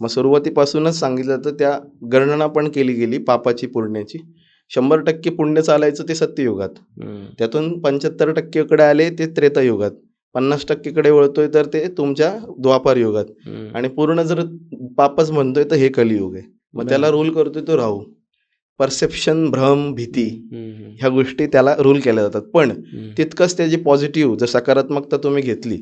मग सुरुवातीपासूनच सांगितलं तर त्या गणना पण केली गेली पापाची पुण्याची. 100% पुण्य चालायचं ते सत्ययुगात, त्यातून 75% कडे आले ते त्रेतायुगात, 50% कडे वळतोय तर ते तुमच्या द्वापार युगात, आणि पूर्ण जर पापच म्हणतोय तर हे कलियुग आहे. मग त्याला रूल करतोय तो राहू. परसेप्शन, भ्रम, भीती ह्या गोष्टी त्याला रूल केल्या जातात. पण तितकंच त्याची पॉझिटिव्ह जर सकारात्मकता तुम्ही घेतली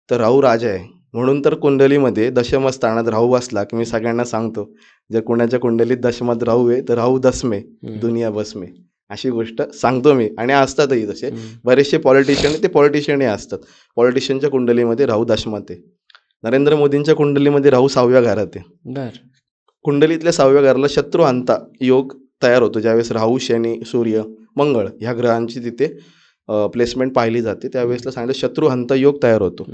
तर राहू राजा आहे. म्हणून तर कुंडलीमध्ये दशमस्थानात राहू बसला की मी सगळ्यांना सांगतो, जर कोणाच्या कुंडलीत दशमात राहू आहे तर राहू दसमे दुनिया बसमे, अशी गोष्ट सांगतो मी. आणि असतातही तसे बरेचसे पॉलिटिशियन, ते पॉलिटिशियनही असतात. पॉलिटिशियनच्या कुंडलीमध्ये राहू दशमात आहे. नरेंद्र मोदींच्या कुंडलीमध्ये राहू 6व्या घरात आहे. कुंडलीतल्या 6व्या घराला शत्रुहंता योग तयार होतो ज्यावेळेस राहू, शनी, सूर्य, मंगळ ह्या ग्रहांची तिथे प्लेसमेंट पाहिली जाते. त्यावेळेसला सांगितलं शत्रुहंता योग तयार होतो.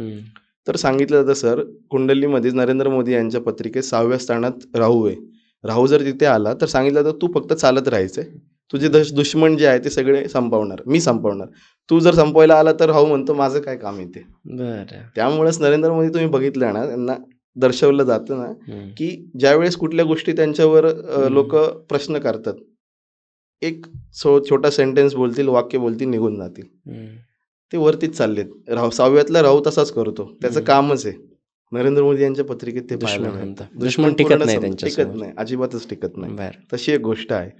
तर सांगितलं जातं सर कुंडलीमध्येच नरेंद्र मोदी यांच्या पत्रिकेत 6व्या स्थानात राहू आहे. राहू जर तिथे आला तर सांगितलं जातं तू फक्त चालत राहायचंय, तुझे दुश्मन जे आहे ते सगळे संपवणार, मी संपवणार. तू जर संपवायला आला तर राहू म्हणतो माझं काय काम येते. त्यामुळेच नरेंद्र मोदी तुम्ही बघितलं ना, त्यांना दर्शवलं जातं ना की ज्यावेळेस कुठल्या गोष्टी त्यांच्यावर लोक प्रश्न करतात, एक छोटा सेंटेन्स बोलतील, वाक्य बोलतील, निघून जातील. ते वरतीच चाललेत. राहू 6व्यातला राहू तसाच करतो, त्याचं कामच आहे. नरेंद्र मोदी यांच्या पत्रिकेत ते पाहायला मिळतं. दुश्मन टिकत नाही, अजिबातच टिकत नाही. तशी एक गोष्ट आहे.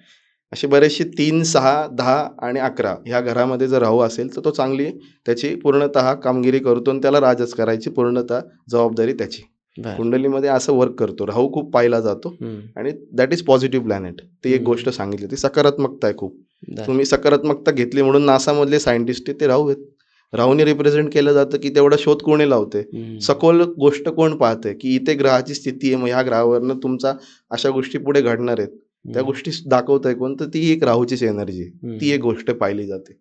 असे बरेचसे 3, 6, 10 आणि 11 ह्या घरामध्ये जर राहू असेल तर तो चांगली त्याची पूर्णतः कामगिरी करतो आणि त्याला राजच करायची पूर्णतः जबाबदारी त्याची. कुंडलीमध्ये असं वर्क करतो. राहू खूप पाहिला जातो आणि दॅट इज पॉझिटिव्ह प्लॅनेट. ती एक गोष्ट सांगितली, ती सकारात्मकता आहे खूप. तुम्ही सकारात्मकता घेतली म्हणून नासामधले सायंटिस्ट ते राहू आहेत. राहूने रिप्रेझेंट केलं जातं की तेवढा शोध कोणी लावते, सखोल गोष्ट कोण पाहते की इथे ग्रहाची स्थिती आहे, मग ह्या ग्रहावरनं तुमचा अशा गोष्टी पुढे घडणार आहेत, त्या गोष्टी दाखवत आहे कोण, तर ती एक राहूचीच एनर्जी, ती एक गोष्ट पाहिली जाते.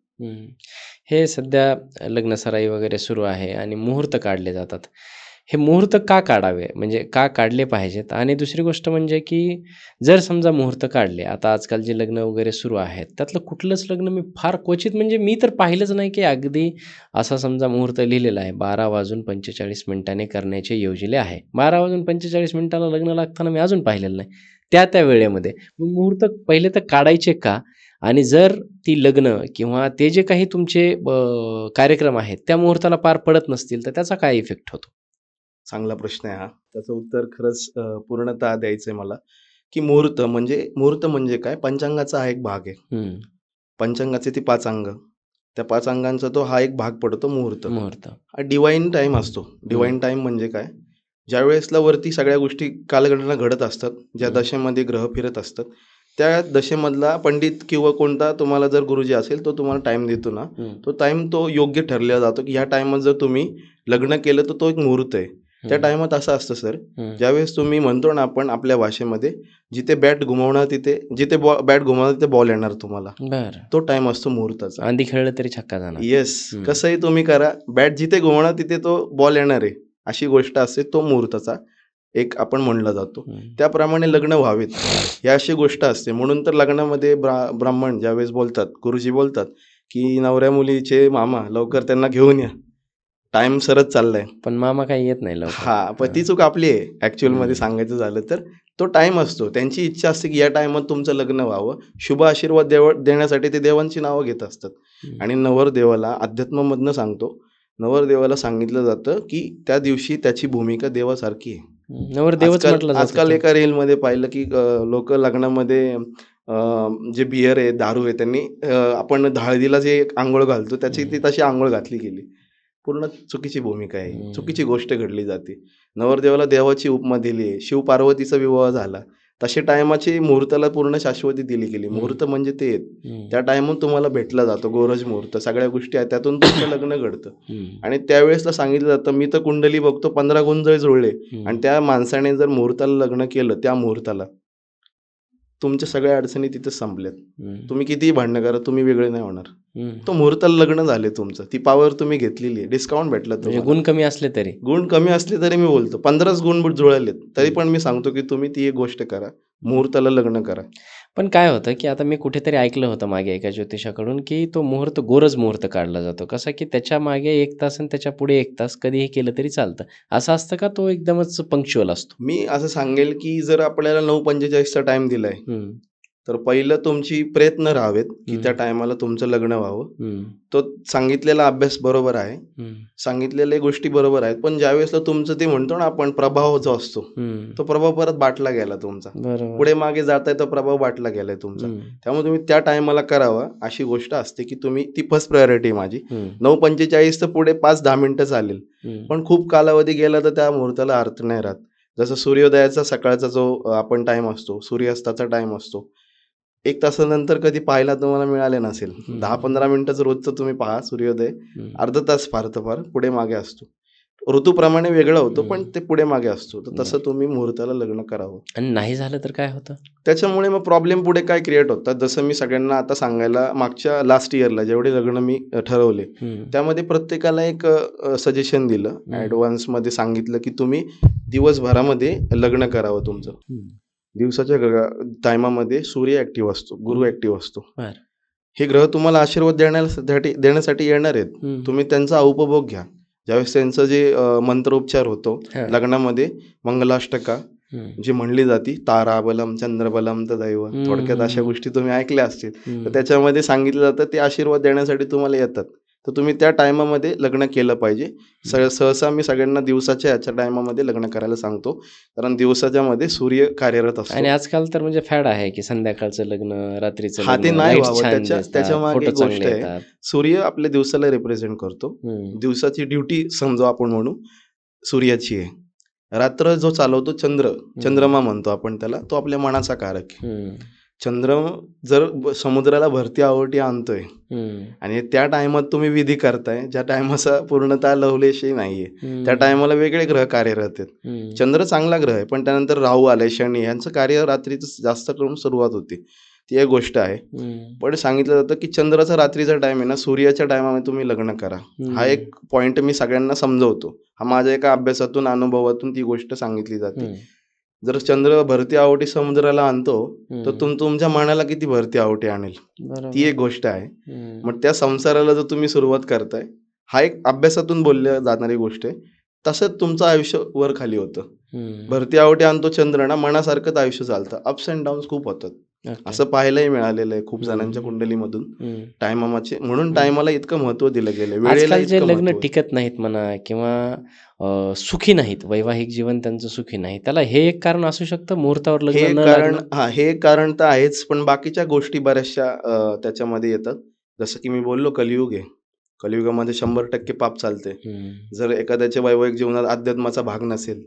हे सध्या लग्नसराई वगैरे सुरू आहे आणि मुहूर्त काढले जातात. हे मुहूर्त का काढावे, म्हणजे का काढले पाहिजेत? आणि दुसरी गोष्ट म्हणजे की जर समजा मुहूर्त काढले, आता आजकाल जे लग्न वगैरे सुरू आहेत त्यातलं कुठलंच लग्न मी फार क्वचित, म्हणजे मी तर पाहिलंच नाही की अगदी असा समजा मुहूर्त लिहिलेला आहे 12:45 करण्याचे योजले आहे, 12:45 लग्न लागताना मी अजून पाहिलेलं नाही त्या वेळेमध्ये. मग मुहूर्त पहिले तर काढायचे का? आणि जर ती लग्न किंवा ते जे काही तुमचे कार्यक्रम आहेत त्या मुहूर्ताला पार पडत नसतील तर त्याचा काय इफेक्ट होतो? चांगला प्रश्न आहे हा. त्याचं उत्तर खरंच पूर्णतः द्यायचं आहे मला, की मुहूर्त म्हणजे काय? पंचांगाचा हा एक भाग आहे. पंचांगाचे ती 5 अंग, त्या 5 अंगांचा तो हा एक भाग पडतो मुहूर्त. हा डिवाईन टाईम असतो. डिवाईन टाईम म्हणजे काय? ज्या वेळेसला वरती सगळ्या गोष्टी कालगणना घडत असतात, ज्या दशेमध्ये ग्रह फिरत असतात, त्या दशेमधला पंडित किंवा कोणता तुम्हाला जर गुरुजी असेल तो तुम्हाला टाइम देतो ना, तो टाइम तो योग्य ठरलेला जातो की ह्या टाइमात जर तुम्ही लग्न केलं तर तो एक मुहूर्त आहे. त्या टायमात असं असतं सर, हम्म. ज्यावेळेस तुम्ही म्हणतो ना आपण आपल्या भाषेमध्ये, जिथे बॅट घुमवणार जिथे बॅट घुमवणार तिथे बॉल येणार तुम्हाला, बर. तो टाइम असतो मुहूर्ताचा. आंधी खेळलं तरी छक्का जाणार. येस, हम्म. कसंही तुम्ही करा, बॅट जिथे घुमवणार तिथे तो बॉल येणार आहे, अशी गोष्ट असते. तो मुहूर्ताचा एक आपण म्हणला जातो. हम्म. त्याप्रमाणे लग्न व्हावेत, ही अशी गोष्ट असते. म्हणून तर लग्नामध्ये ब्राह्मण ज्यावेळेस बोलतात, गुरुजी बोलतात की नवऱ्या मुलीचे मामा लवकर त्यांना घेऊन या, टाइम सरच चाललाय. पण मामा काही येत नाही लवकर. हा, पण ती चूक आपली आहे ऍक्च्युअल मध्ये सांगायचं झालं तर. तो टाइम असतो, त्यांची इच्छा असते की या टाइमात तुमचं लग्न व्हावं, शुभ आशीर्वाद देण्यासाठी ते देवांची नावं घेत असतात. हम्म. आणि नवरदेवाला अध्यात्मामधनं सांगतो, नवरदेवाला सांगितलं जातं की त्या दिवशी त्याची भूमिका देवासारखी आहे. नवरदेवच म्हटलं जातं. आजकाल एका रीलमध्ये पाहिलं की लोक लग्नामध्ये जे बियर आहे, दारू आहे, त्यांनी आपण हळदीला जे आंघोळ घालतो त्याची ती तशी आंघोळ घातली गेली. पूर्ण चुकीची भूमिका आहे, चुकीची गोष्ट घडली जाते. नवरदेवाला देवाची उपमा दिली आहे, शिव पार्वतीचा विवाह झाला, तशी टायमाची मुहूर्ताला पूर्ण शाश्वती दिली गेली. मुहूर्त म्हणजे ते आहेत. त्या टायमात तुम्हाला भेटला जातो गोरज मुहूर्त, सगळ्या गोष्टी आहेत, त्यातून तुमचं लग्न घडतं. आणि त्यावेळेसला सांगितलं जातं, मी तर कुंडली बघतो 15 गुण जर जुळले आणि त्या माणसाने जर मुहूर्ताला लग्न केलं, त्या मुहूर्ताला तुमच्या सगळ्या अडचणी तिथेच संपल्यात. तुम्ही कितीही भांडणं करा, तुम्ही वेगळे नाही होणार. तो मुहूर्ताला लग्न झाले तुमचं, ती पावर तुम्ही घेतलेली आहे, डिस्काउंट भेटलं म्हणजे तुम्हाला. गुण कमी असले तरी. गुण कमी असले तरी मी बोलतो 15च गुण जुळलेत तरी पण मी सांगतो की तुम्ही ती एक गोष्ट करा, मुहूर्ताला लग्न करा. पण काय होतं की आता मी कुठेतरी ऐकलं होतं मागे एका ज्योतिषाकडून की तो मुहूर्त गोरज मुहूर्त काढला जातो. कसा की त्याच्या मागे 1 तास आणि त्याच्या पुढे 1 तास कधीही केलं तरी चालतं. असं असतं का तो एकदमच पंक्च्युअल असतो? मी असं सांगेल की जर आपल्याला 9:45चा टाइम दिलाय, तर पहिलं तुमची प्रयत्न राहावेत की त्या टायमाला तुमचं लग्न व्हावं. तो सांगितलेला अभ्यास बरोबर आहे, सांगितलेल्या गोष्टी बरोबर आहेत, पण ज्यावेळेस तुमचं ते म्हणतो ना आपण प्रभाव जो असतो, तो प्रभाव परत बाटला गेला तुमचा, बरोबर. पुढे मागे जाताय तो प्रभाव बाटला गेलाय तुमचा. त्यामुळे तुम्ही त्या टायमाला करावा अशी गोष्ट असते की तुम्ही, ती फर्स्ट प्रायोरिटी माझी. 9:45 तर पुढे 5-10 मिनिटं चालेल, पण खूप कालावधी गेला तर त्या मुहूर्ताला अर्थ नाही राहत. जसं सूर्योदयाचा सकाळचा जो आपण टाइम असतो, सूर्यास्ताचा टाइम असतो, 1 तासानंतर कधी पाहायला तुम्हाला मिळाले नसेल. 10-15 मिनिटं रोजचं तुम्ही पहा सूर्योदय, अर्धा तास फार तर फार पुढे मागे असतो. ऋतूप्रमाणे वेगळं होतं, पण ते पुढे मागे असतो. तर तसं तुम्ही मुहूर्ताला लग्न करावं. आणि नाही झालं तर काय होतं? त्याच्यामुळे मग प्रॉब्लेम पुढे काय क्रिएट होतात. जसं मी सगळ्यांना आता सांगायला, मागच्या लास्ट इयरला जेवढे लग्न मी ठरवले त्यामध्ये प्रत्येकाला एक सजेशन दिलं, ॲडव्हान्समध्ये सांगितलं की तुम्ही दिवसभरामध्ये लग्न करावं तुमचं. दिवसाच्या टायमामध्ये सूर्य ऍक्टिव्ह असतो, गुरु ऍक्टिव्ह असतो. हे ग्रह तुम्हाला आशीर्वाद देण्यासाठी येणार आहेत. तुम्ही त्यांचा उपभोग घ्या. ज्यावेळेस त्यांचं जे मंत्रोपचार होतो लग्नामध्ये, मंगलाष्टका जी म्हणली जाती, ताराबलम चंद्रबलम तदैव, थोडक्यात अशा गोष्टी तुम्ही ऐकल्या असतील. तर त्याच्यामध्ये सांगितलं जातं ते आशीर्वाद देण्यासाठी तुम्हाला येतात, तर तुम्ही त्या टायमामध्ये लग्न केलं पाहिजे. सहसा मी सगळ्यांना दिवसाच्या याच्या टायमामध्ये लग्न करायला सांगतो, कारण दिवसाच्या मध्ये सूर्य कार्यरत असतो. आणि आजकाल तर म्हणजे फॅड आहे की संध्याकाळचं लग्न, रात्रीचं हा, ते लग्न, नाही lights व्हावं. छान दिसतात, त्याच्या मागे फोटो एक गोष्ट चांगले आहे. येतात. सूर्य आपल्या दिवसाला रिप्रेझेंट करतो, दिवसाची ड्युटी समजू आपण म्हणू सूर्याची आहे. रात्र जो चालवतो चंद्रमा म्हणतो आपण त्याला, तो आपल्या मनाचा कारक आहे. चंद्र जर समुद्राला भरती आवटी आणतोय आणि त्या टायमात तुम्ही विधी करताय, ज्या टायमाचा पूर्णतः लवलेशही नाहीये, त्या टायमाला वेगळे ग्रह कार्यरत आहेत. चंद्र चांगला ग्रह आहे, पण त्यानंतर राहू आलाय, शनी, यांचं कार्य रात्रीच जास्त करून सुरुवात होते. ती एक गोष्ट आहे. पण सांगितलं जातं की चंद्राचा रात्रीचा टाइम आहे ना, सूर्याच्या टायमामध्ये तुम्ही लग्न करा. हा एक पॉइंट मी सगळ्यांना समजवतो. हा माझ्या एका अभ्यासातून, अनुभवातून ती गोष्ट सांगितली जाते. जर चंद्र भरती आवटी समुद्राला आणतो, तर तुमच्या मनाला किती भरती आवटी आणेल, ती एक गोष्ट आहे. मग त्या संसाराला जर तुम्ही सुरुवात करताय, हा एक अभ्यासातून बोलल्या जाणारी गोष्ट आहे. तसंच तुमचं आयुष्य वर खाली होतं. भरती आवटी आणतो चंद्र ना, मनासारखंच आयुष्य चालतं. अप्स अँड डाऊन्स खूप होतात. असं पाहायलाही मिळालेलं आहे खूप जणांच्या कुंडलीमधून. टायमाचे म्हणून टायमाला इतकं महत्व दिलं गेलं, वेळेला जे इतकं लग्न महत्व. टिकत नाहीत म्हणा किंवा सुखी नाहीत, वैवाहिक जीवन त्यांचं सुखी नाही, त्याला हे एक कारण असू शकतं, मुहूर्तावर हे लग्न न कारण, लागणं? हा, हे कारण तर आहेच, पण बाकीच्या गोष्टी बऱ्याचशा त्याच्यामध्ये येतात. जसं की मी बोललो, कलियुग आहे. कलियुगामध्ये 100% पाप चालते. जर एखाद्याच्या वैवाहिक जीवनात अध्यात्माचा भाग नसेल,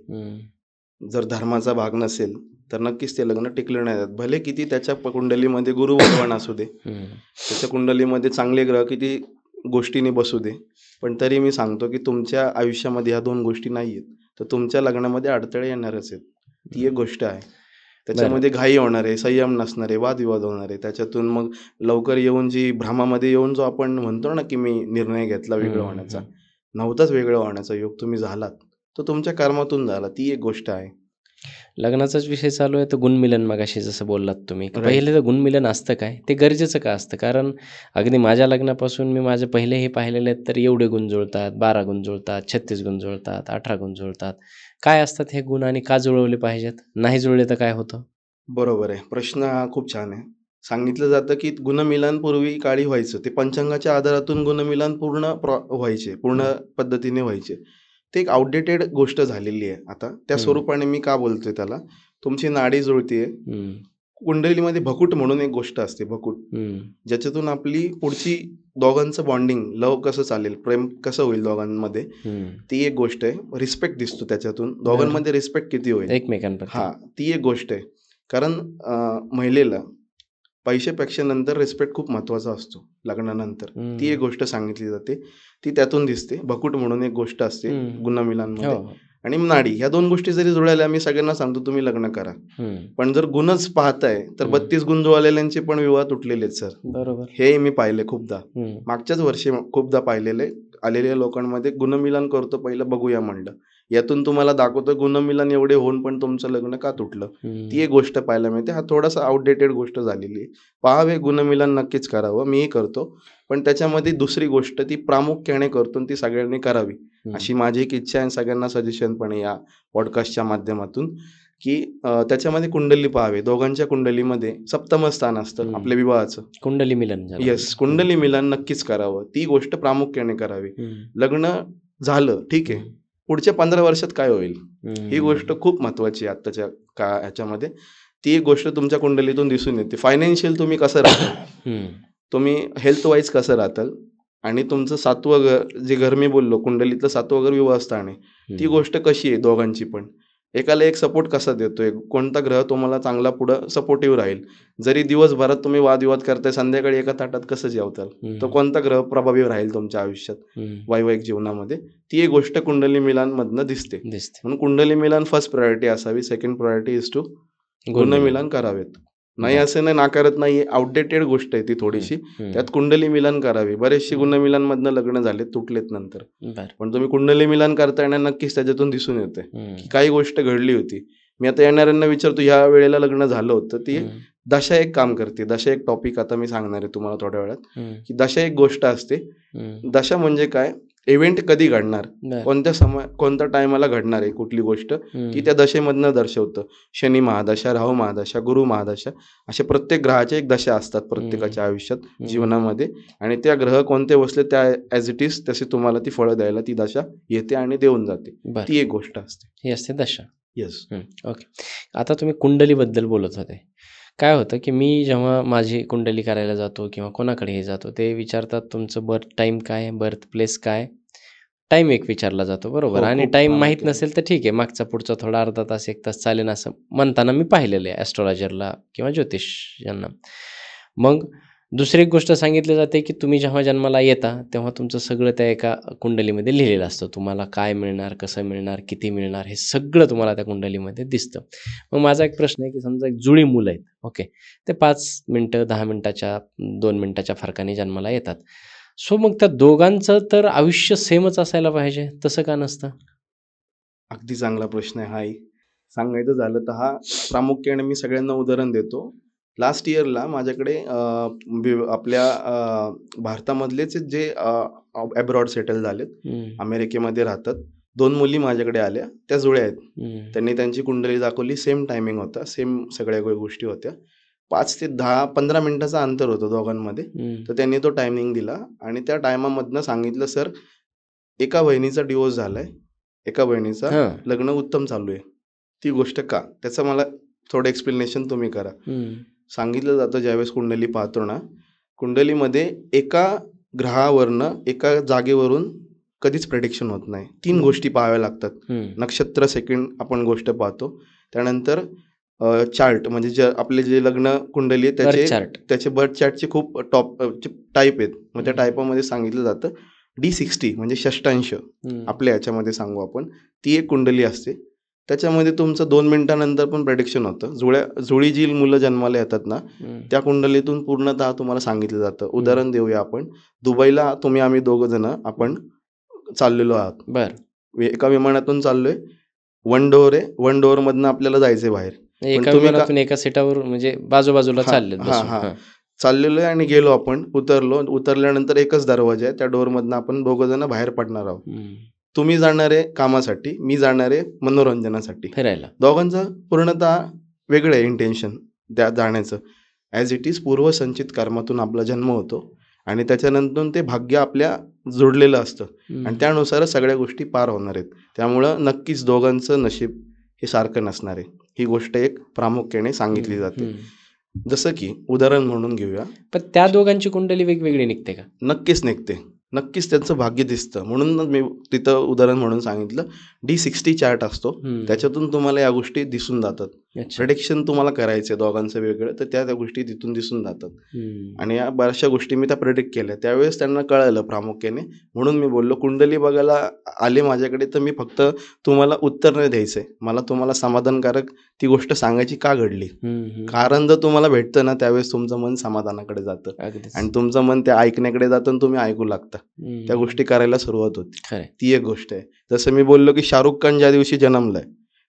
जर धर्माचा भाग नसेल, तर नक्कीच ते लग्न टिकलं नाही जात. भले किती त्याच्या कुंडलीमध्ये गुरु भगवान असू दे, त्याच्या कुंडलीमध्ये चांगले ग्रह किती गोष्टीने बसू दे, पण तरी मी सांगतो की तुमच्या आयुष्यामध्ये ह्या 2 गोष्टी नाही आहेत, तर तुमच्या लग्नामध्ये अडथळे येणारच आहेत. ती एक गोष्ट आहे. त्याच्यामध्ये घाई होणार आहे, संयम नसणार आहे, वादविवाद होणार आहे. त्याच्यातून मग लवकर येऊन जी भ्रमामध्ये येऊन जो आपण म्हणतो ना, की मी निर्णय घेतला वेगळं होण्याचा, नव्हताच वेगळं होण्याचा योग तुम्ही झालात. तो तुमच्या कर्मातून झाला. ती एक गोष्ट आहे. लग्नाचाच विषय चालू आहे तर गुणमिलन मगाशी जसं बोललात तुम्ही, की Right. पहिले तर गुणमिलन असतं काय? ते गरजेचं का असतं? कारण अगदी माझ्या लग्नापासून मी माझे पहिले हे पाहिलेले आहेत तर एवढे गुण जुळतात, 12 गुण जुळतात, 36 गुण जुळतात, 18 गुण जुळतात. काय असतात हे गुण आणि का जुळवले पाहिजेत? नाही जुळले तर काय होतं? बरोबर आहे. प्रश्न हा खूप छान आहे. सांगितलं जातं, की गुणमिलन पूर्वी काळी व्हायचं. ते पंचांगाच्या आधारातून गुणमिलन व्हायचे, पूर्ण पद्धतीने व्हायचे. ते एक आउटडेटेड गोष्ट झालेली आहे आता. त्या स्वरूपाने मी का बोलतोय त्याला, तुमची नाडी जुळतीये. कुंडलीमध्ये भकूट म्हणून एक गोष्ट असते, भकूट. ज्याच्यातून आपली पुढची दोघांचं बॉन्डिंग, लव्ह कसं चालेल, प्रेम कसं होईल दोघांमध्ये, ती एक गोष्ट आहे. रिस्पेक्ट दिसतो त्याच्यातून. दोघांमध्ये रिस्पेक्ट किती होईल एकमेकांप्रती. हां, ती एक गोष्ट आहे. कारण महिलेला पैशापेक्षा नंतर रिस्पेक्ट खूप महत्त्वाचा असतो लग्नानंतर. ती एक गोष्ट सांगितली जाते. ती त्यातून दिसते. भकूट म्हणून एक गोष्ट असते गुणमिलांमध्ये. हो. आणि नाडी, ह्या 2 गोष्टी जरी जुळाल्या, मी सगळ्यांना सांगतो तुम्ही लग्न करा. पण जर गुणच पाहताय तर 32 गुण जुळलेल्यांचे पण विवाह तुटलेले आहेत सर. बरोबर. हे मी पाहिले खूपदा. मागच्याच वर्षी खूपदा पाहिलेले. आलेल्या लोकांमध्ये गुणमिलन करतो पहिलं बघूया म्हणलं. यातून तुम्हाला दाखवतो गुणमिलन एवढे होऊन पण तुमचं लग्न का तुटलं. ती एक गोष्ट पाहायला मिळते. हा थोडासा आउटडेटेड गोष्ट झालेली आहे. पाहावे गुणमिलन नक्कीच करावं. मीही करतो. पण त्याच्यामध्ये दुसरी गोष्ट ती प्रामुख्याने करतो आणि ती सगळ्यांनी करावी. अशी माझी एक इच्छा आहे सगळ्यांना सजेशन पण या पॉडकास्टच्या माध्यमातून, की त्याच्यामध्ये कुंडली पाहावे. दोघांच्या कुंडलीमध्ये सप्तम स्थान असतं आपल्या विवाहाचं. कुंडली मिलन झालं. येस, कुंडली मिलन नक्कीच करावं. ती गोष्ट प्रामुख्याने करावी. लग्न झालं ठीक आहे. पुढच्या 15 वर्षात काय होईल? ही गोष्ट खूप महत्त्वाची आहे आत्ताच्या ह्याच्यामध्ये. ती एक गोष्ट तुमच्या कुंडलीतून दिसून येते. फायनान्शियल तुम्ही कसं राहताल, तुम्ही हेल्थ वाईज कसं राहताल आणि तुमचं 7वं घर, जे घर मी बोललो कुंडलीतलं 7वं घर विवाहस्थान आहे. ती गोष्ट कशी आहे दोघांची पण. एकाला एक सपोर्ट कसा देतोय, कोणता ग्रह तुम्हाला चांगला पुढं सपोर्टिव्ह राहील. जरी दिवसभरात तुम्ही वादविवाद करताय, संध्याकाळी एका ताटात कसं जेवताल, तो कोणता ग्रह प्रभावी राहील तुमच्या आयुष्यात, वैवाहिक जीवनामध्ये. ती एक गोष्ट कुंडली मिलानमधनं दिसते. म्हणून कुंडली मिलन फर्स्ट प्रायोरिटी असावी. सेकंड प्रायोरिटी इज टू गुणमिलन करावेत. नाही असं नाही, नाकारत नाही, आउटडेटेड गोष्ट आहे ती थोडीशी. त्यात कुंडली मिलन करावी. बरेचसे गुणमिलांमधनं लग्न झाले, तुटलेत नंतर. पण तुम्ही कुंडली मिलन करताना नक्कीच त्याच्यातून दिसून येते की काही गोष्ट घडली होती. मी आता येणाऱ्यांना विचारतो, ह्या वेळेला लग्न झालं होतं. ती दशा एक काम करते. दशा एक टॉपिक आता मी सांगणार आहे तुम्हाला थोड्या वेळात, की दशा एक गोष्ट असते. दशा म्हणजे काय, इव्हेंट कधी घडणार, कोणत्या टायमाला घडणार आहे कुठली गोष्ट, ती त्या दशेमधनं दर्शवतं. शनी महादशा, राहू महादशा, गुरु महादशा, अशा प्रत्येक ग्रहाच्या एक दशा असतात प्रत्येकाच्या आयुष्यात, जीवनामध्ये. आणि त्या ग्रह कोणते बसले त्या ॲज इट इज तसे तुम्हाला ती फळं द्यायला ती दशा येते आणि देऊन जाते. ती एक गोष्ट असते. ही असते दशा. येस. ओके. आता तुम्ही कुंडलीबद्दल बोलत होते. काय होतं की मी जेव्हा माझी कुंडली करायला जातो किंवा कोणाकडेही जातो, ते विचारतात तुमचं बर्थ टाईम काय, बर्थ प्लेस काय. टाईम एक विचारला जातो, बरोबर. आणि टाईम माहीत नसेल तर ठीक आहे, मागचा पुढचा थोडा अर्धा तास 1 तास चालेल असं म्हणताना मी पाहिलेलं आहे ॲस्ट्रोलॉजरला किंवा ज्योतिषांना. मग दुसरी एक गोष्ट सांगितली जाते की तुम्ही जेव्हा जन्माला येता तेव्हा तुमचं सगळं त्या एका कुंडलीमध्ये लिहिलेलं असतं. तुम्हाला काय मिळणार, कसं मिळणार, किती मिळणार, हे सगळं तुम्हाला त्या कुंडलीमध्ये दिसतं. मग माझा एक प्रश्न आहे की समजा एक जुळी मुलं आहेत, ओके, ते 5 मिनटं 10 मिनटाच्या 2 मिनटाच्या फरकाने जन्माला येतात. सो मग त्या दोघांचं तर आयुष्य सेमच असायला पाहिजे, तसं का नसतं? अगदी चांगला प्रश्न आहे हाही. सांगायचं झालं तर हा प्रामुख्याने मी सगळ्यांना उदाहरण देतो. लास्ट इयरला माझ्याकडे आपल्या भारतामधलेच जे अब्रॉड सेटल झालेत, अमेरिकेमध्ये राहतात, 2 मुली माझ्याकडे आल्या. त्या जुळ्या आहेत. त्यांनी त्यांची कुंडली दाखवली. सेम टायमिंग होता, सेम सगळ्या गोष्टी होत्या. 5 ते 10-15 मिनिटाचं अंतर होतं दोघांमध्ये. तर त्यांनी तो टायमिंग दिला आणि त्या टायमामधनं सांगितलं, सर एका बहिणीचा डिवोर्स झालाय, एका बहिणीचा लग्न उत्तम चालू आहे. ती गोष्ट का, त्याचं मला थोडं एक्सप्लेनेशन तुम्ही करा. सांगितलं जातं ज्यावेळेस कुंडली पाहतो ना, कुंडलीमध्ये एका ग्रहावरनं, एका जागेवरून कधीच प्रेडिक्शन होत नाही. 3 गोष्टी पाहाव्या लागतात. नक्षत्र सेकंड आपण गोष्ट पाहतो. त्यानंतर चार्ट, म्हणजे जे आपले जे लग्न कुंडली आहे त्याचे बर्थ चार्टचे खूप टॉप टाईप आहेत. मग त्या टाईपामध्ये सांगितलं जातं D60 म्हणजे षष्टांश आपल्या याच्यामध्ये सांगू आपण, ती एक कुंडली असते. त्याच्यामध्ये तुमचं 2 मिनिटानंतर पण प्रेडिक्शन होतं. जुळी जी मुलं जन्माला येतात ना, त्या कुंडलीतून पूर्णतः तुम्हाला सांगितलं जातं. उदाहरण देऊया आपण. दुबईला आम्ही दोघं जण आपण चाललेलो आहात. बर एका विमानातून चाललोय. वन डोअर आहे. वन डोअरमधनं आपल्याला जायचंय बाहेर. एका विमानातून एका सीटावर म्हणजे बाजूबाजूला चाललेत बसून. चाललेलो आहे आणि गेलो आपण. उतरल्यानंतर एकच दरवाजा आहे. त्या डोअरमधनं आपण दोघं जण बाहेर पडणार आहोत. तुम्ही जाणार आहे कामासाठी, मी जाणार आहे मनोरंजनासाठी. फिरायला. दोघांचं पूर्णतः वेगळं आहे इंटेन्शन त्या जाण्याचं. ॲज इट इज पूर्वसंचित कर्मातून आपला जन्म होतो आणि त्याच्यानंतर ते भाग्य आपल्या जोडलेलं असतं आणि त्यानुसारच सगळ्या गोष्टी पार होणार आहेत. त्यामुळं नक्कीच दोघांचं नशीब हे सारखं नसणार आहे. ही गोष्ट एक प्रामुख्याने सांगितली जाते. जसं की उदाहरण म्हणून घेऊया. पण त्या दोघांची कुंडली वेगवेगळी निघते का? नक्कीच निघते. नक्कीच त्यांचं भाग्य दिसतं. म्हणून मी तिथं उदाहरण म्हणून सांगितलं. D60 चार्ट असतो. त्याच्यातून तुम्हाला या गोष्टी दिसून जातात. प्रेडिक्शन तुम्हाला करायचं आहे दोघांचं वेगळं, तर त्या गोष्टी तिथून दिसून जातात. आणि या बऱ्याचशा गोष्टी मी त्या प्रेडिक्ट केल्या. त्यावेळेस त्यांना कळालं प्रामुख्याने. म्हणून मी बोललो कुंडली बघायला आले माझ्याकडे तर मी फक्त तुम्हाला उत्तर नाही द्यायचंय. मला तुम्हाला समाधानकारक ती गोष्ट सांगायची का घडली. कारण जर तुम्हाला भेटतं ना त्यावेळेस तुमचं मन समाधानाकडे जातं आणि तुमचं मन त्या ऐकण्याकडे जातं आणि तुम्ही ऐकू लागता. त्या गोष्टी करायला सुरुवात होती. ती एक गोष्ट आहे. जसं मी बोललो की शाहरुख खान ज्या दिवशी जन्मलाय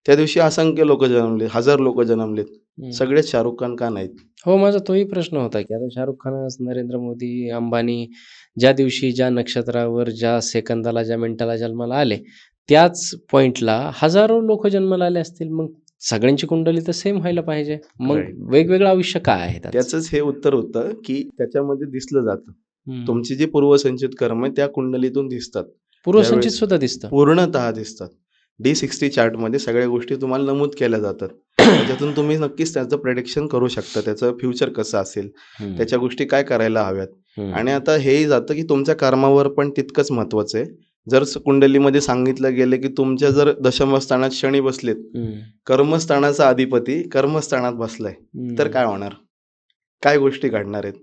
त्या दिवशी असंख्य लोक जन्मले, 1000 लोक जन्मलेत. सगळेच शाहरुख खान का नाहीत? हो, माझा तोही प्रश्न होता की आता शाहरुख खान, नरेंद्र मोदी, अंबानी ज्या दिवशी ज्या नक्षत्रावर ज्या सेकंदाला ज्या मिनिटाला जन्माला आले त्याच पॉइंटला हजारो लोक जन्माला आले असतील. मग सगळ्यांची कुंडली तर सेम व्हायला पाहिजे. मग वेगवेगळं आयुष्य काय आहे त्याचंच हे उत्तर होतं की त्याच्यामध्ये दिसलं जातं. तुमची जी पूर्वसंचित कर्म आहे त्या कुंडलीतून दिसतात. पूर्वसंचित सुद्धा दिसतं. पूर्णतः दिसतात. D60 चार्टमध्ये सगळ्या गोष्टी तुम्हाला नमूद केल्या जातात. त्याच्यातून तुम्ही नक्कीच त्याचं प्रेडिक्शन करू शकता. त्याचं फ्युचर कसं असेल, त्याच्या गोष्टी काय करायला हव्यात. आणि आता हेही जातं की तुमच्या कर्मावर पण तितकंच महत्वाचं आहे. जर कुंडलीमध्ये सांगितलं गेलं की तुमच्या जर दशमस्थानात शनी बसलेत, कर्मस्थानाचा अधिपती कर्मस्थानात बसलाय, तर काय होणार? काय गोष्टी घडणार आहेत?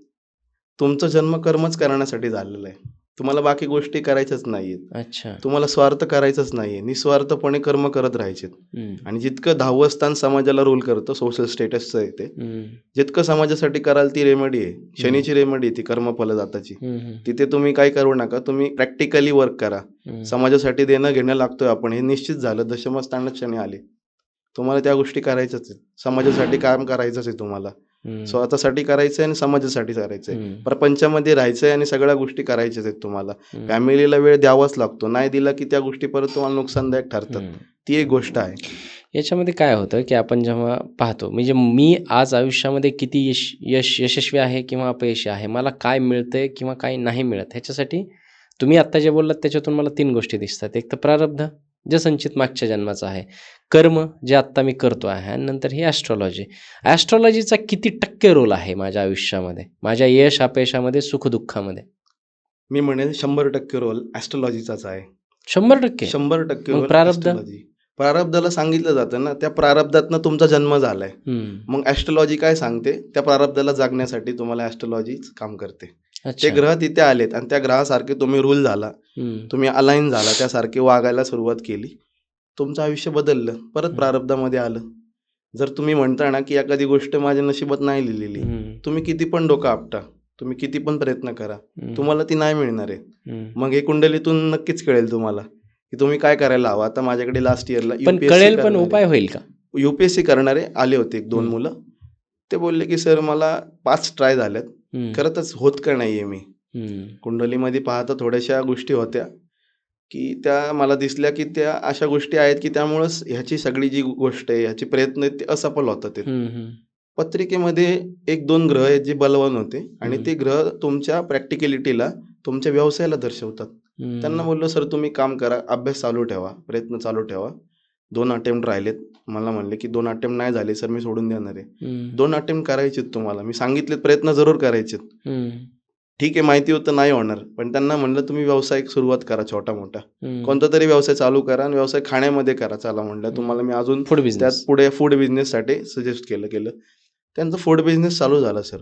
तुमचा जन्म कर्मच करण्यासाठी झालेला आहे. तुम्हाला बाकी गोष्टी करायच्याच नाहीयेत. अच्छा. तुम्हाला स्वार्थ करायचाच नाहीये. निस्वार्थपणे कर्म करत राहायचे. आणि जितकं 10वं स्थान समाजाला रूल करतं, सोशल स्टेटसचं आहे ते, जितकं समाजासाठी कराल ती रेमेडी आहे. शनीची रेमेडी ती कर्मफलदाताची. तिथे तुम्ही काय करू नका. तुम्ही प्रॅक्टिकली वर्क करा. समाजासाठी देणं घेणं लागतोय आपण, हे निश्चित झालं. दशमस्थानात शनी आले, तुम्हाला त्या गोष्टी करायच्याच आहेत. समाजासाठी काम करायचंच आहे तुम्हाला. स्वतःसाठी करायचंय आणि समाजासाठी करायचंय. प्रपंचामध्ये राहायचंय आणि सगळ्या गोष्टी करायच्याच आहेत तुम्हाला. फॅमिलीला वेळ द्यावाच लागतो. नाही दिला की त्या गोष्टी परत तुम्हाला नुकसानदायक ठरतात. ती एक गोष्ट आहे. याच्यामध्ये काय होतं की आपण जेव्हा पाहतो म्हणजे मी आज आयुष्यामध्ये किती यशस्वी आहे किंवा अपयशी आहे, मला काय मिळतंय किंवा काय नाही मिळत, ह्याच्यासाठी तुम्ही आत्ता जे बोललात त्याच्यातून मला 3 गोष्टी दिसतात. एक तर प्रारब्ध जे संचित मागच्या जन्माचं आहे, कर्म जे आत्ता मी करतो आहे, आणि नंतर ही ॲस्ट्रॉलॉजी. ॲस्ट्रॉलॉजीचा किती टक्के रोल आहे माझ्या आयुष्यामध्ये, माझ्या यश अपयशामध्ये, सुखदुःखामध्ये? मी म्हणेल 100% रोल ॲस्ट्रॉलॉजीचाच आहे. 100%? 100% रोल. प्रारब्ध? प्रारब्धाला सांगितलं जातं ना, त्या प्रारब्धातनं तुमचा जन्म झालाय. मग ॲस्ट्रॉलॉजी काय सांगते? त्या प्रारब्धाला जागण्यासाठी तुम्हाला ॲस्ट्रॉलॉजीच काम करते. ते ग्रह तिथे आलेत आणि त्या ग्रहासारखे तुम्ही रूल झाला, तुम्ही अलाइन झाला, त्यासारखे वागायला सुरुवात केली, तुमचं आयुष्य बदललं, परत प्रारब्धामध्ये आलं. जर तुम्ही म्हणता ना की एखादी गोष्ट माझ्या नशिबात नाही लिहिलेली, तुम्ही किती पण डोकं आपटा, तुम्ही किती पण प्रयत्न करा, तुम्हाला ती नाही मिळणार आहे. मग हे कुंडलीतून नक्कीच कळेल तुम्हाला की तुम्ही काय करायला हवं. आता माझ्याकडे लास्ट इयरला कळेल, पण उपाय होईल का? UPSC करणारे आले होते 1-2 मुलं. ते बोलले की सर मला 5 ट्राय झाल्यात, खरंच होत का नाहीये मी. कुंडलीमध्ये पाहता थोड्याशा गोष्टी होत्या की त्या मला दिसल्या की त्या अशा गोष्टी आहेत की त्यामुळंच ह्याची सगळी जी गोष्ट आहे, ह्याचे प्रयत्न आहेत ते असफल होतात. पत्रिकेमध्ये 1-2 ग्रह आहेत जे बलवान होते आणि ते ग्रह तुमच्या प्रॅक्टिकलिटीला, तुमच्या व्यवसायाला दर्शवतात. त्यांना बोललो सर तुम्ही काम करा, अभ्यास चालू ठेवा, प्रयत्न चालू ठेवा. 2 अटेम्प्ट राहिलेत. मला म्हणले की 2 अटेम्प्ट नाही झाले सर मी सोडून देणार आहे. 2 अटेम्प्ट करायचेत तुम्हाला. मी सांगितले प्रयत्न जरूर करायचेत. ठीक आहे, माहिती होतं नाही होणार, पण त्यांना म्हणलं तुम्ही व्यवसाय सुरुवात करा, छोटा मोठा कोणता तरी व्यवसाय चालू करा आणि व्यवसाय खाण्यामध्ये करा. चला म्हणलं तुम्हाला मी अजून त्यात पुढे फूड बिझनेससाठी सजेस्ट केलं. त्यांचं फूड बिझनेस चालू झाला सर.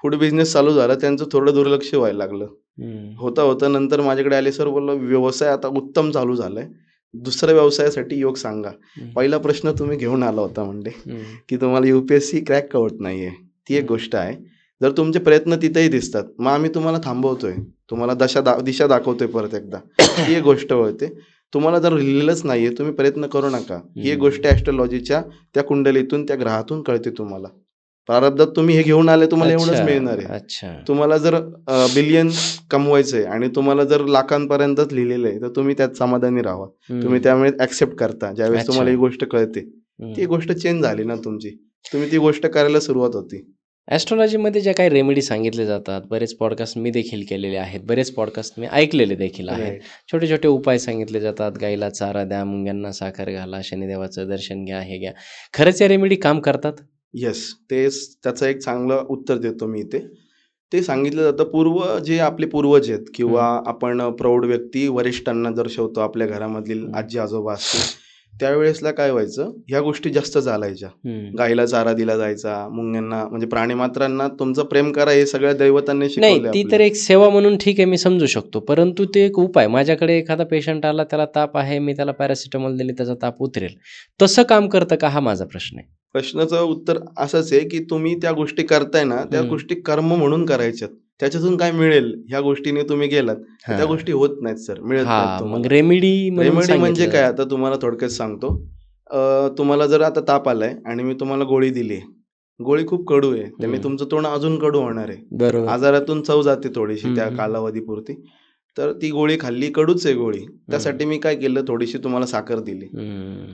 फूड बिझनेस चालू झाला, त्यांचं थोडं दुर्लक्ष व्हायला लागलं. होता होता नंतर माझ्याकडे आले, सर बोललो व्यवसाय आता उत्तम चालू झालाय, दुसऱ्या व्यवसायासाठी योग सांगा. पहिला प्रश्न तुम्ही घेऊन आला होता म्हणजे की तुम्हाला UPSC क्रॅक का होत नाहीये. ती एक गोष्ट आहे. जर तुमचे प्रयत्न तिथेही दिसतात, मग आम्ही तुम्हाला थांबवतोय, तुम्हाला दिशा दाखवतोय परत एकदा. ही एक गोष्ट होते. तुम्हाला जर लिहिलेलंच नाहीये, तुम्ही प्रयत्न करू नका. ही एक गोष्ट ॲस्ट्रोलॉजीच्या त्या कुंडलीतून, त्या ग्रहातून कळते तुम्हाला. प्रारब्धात तुम्ही हे घेऊन आले, तुम्हाला एवढंच मिळणार आहे. अच्छा. तुम्हाला जर बिलियन कमवायचंय आणि तुम्हाला जर लाखांपर्यंतच लिहिलेलं आहे, तर तुम्ही त्यात समाधानी राहा. तुम्ही त्यामुळे ऍक्सेप्ट करता. ज्यावेळेस अच्छा. तुम्हाला ही गोष्ट कळते, ती गोष्ट चेंज झाली ना तुमची, तुम्ही ती गोष्ट करायला सुरुवात होती. ॲस्ट्रोलॉजीमध्ये ज्या काही रेमेडी सांगितले जातात, बरेच पॉडकास्ट मी देखील केलेले आहेत, बरेच पॉडकास्ट मी ऐकलेले देखील आहेत. Right. छोटे छोटे उपाय सांगितले जातात, गाईला चारा द्या, मुंग्यांना साखर घाला, शनिदेवाचं दर्शन घ्या, हे घ्या. खरंच या रेमेडी काम करतात? येस, त्याचं एक चांगलं उत्तर देतो मी इथे. ते सांगितलं जातं, जे आपले पूर्वज आहेत किंवा आपण प्रौढ व्यक्ती वरिष्ठांना दर्शवतो, आपल्या घरामधील आजी आजोबा असतील, त्यावेळेसला काय व्हायचं, ह्या गोष्टी जास्त चालायच्या. गाईला चारा दिला जायचा, मुंग्यांना म्हणजे प्राणीमात्रांना तुमचं प्रेम करा, हे सगळ्या दैवतांनी नाही, शिकवले ती तर आपल्याला. एक सेवा म्हणून ठीक आहे, मी समजू शकतो. परंतु ते एक उपाय, माझ्याकडे एखादा पेशंट आला, त्याला ताप आहे, मी त्याला पॅरासिटामॉल दिली, त्याचा ताप उतरेल, तसं काम करतं का, हा माझा प्रश्न आहे. प्रश्नाचं उत्तर असंच आहे की तुम्ही त्या गोष्टी करताय ना, त्या गोष्टी कर्म म्हणून करायच्यात. त्याच्यातून काय मिळेल ह्या गोष्टीने तुम्ही गेलात, तर त्या गोष्टी होत नाहीत सर, मिळत नाहीत मग तुम्हाला. रेमेडी रेमेडी म्हणजे काय, आता तुम्हाला थोडक्यात सांगतो. तुम्हाला जर आता ताप आलाय आणि मी तुम्हाला गोळी दिली, गोळी खूप कडू आहे, त्याने तुमचं तोंड अजून कडू होणार आहे. बरोबर. आजारातून चव जाते थोडीशी त्या कालावधीपुरती. तर ती गोळी खाल्ली, कडूच आहे गोळी, त्यासाठी मी काय केलं, थोडीशी तुम्हाला साखर दिली,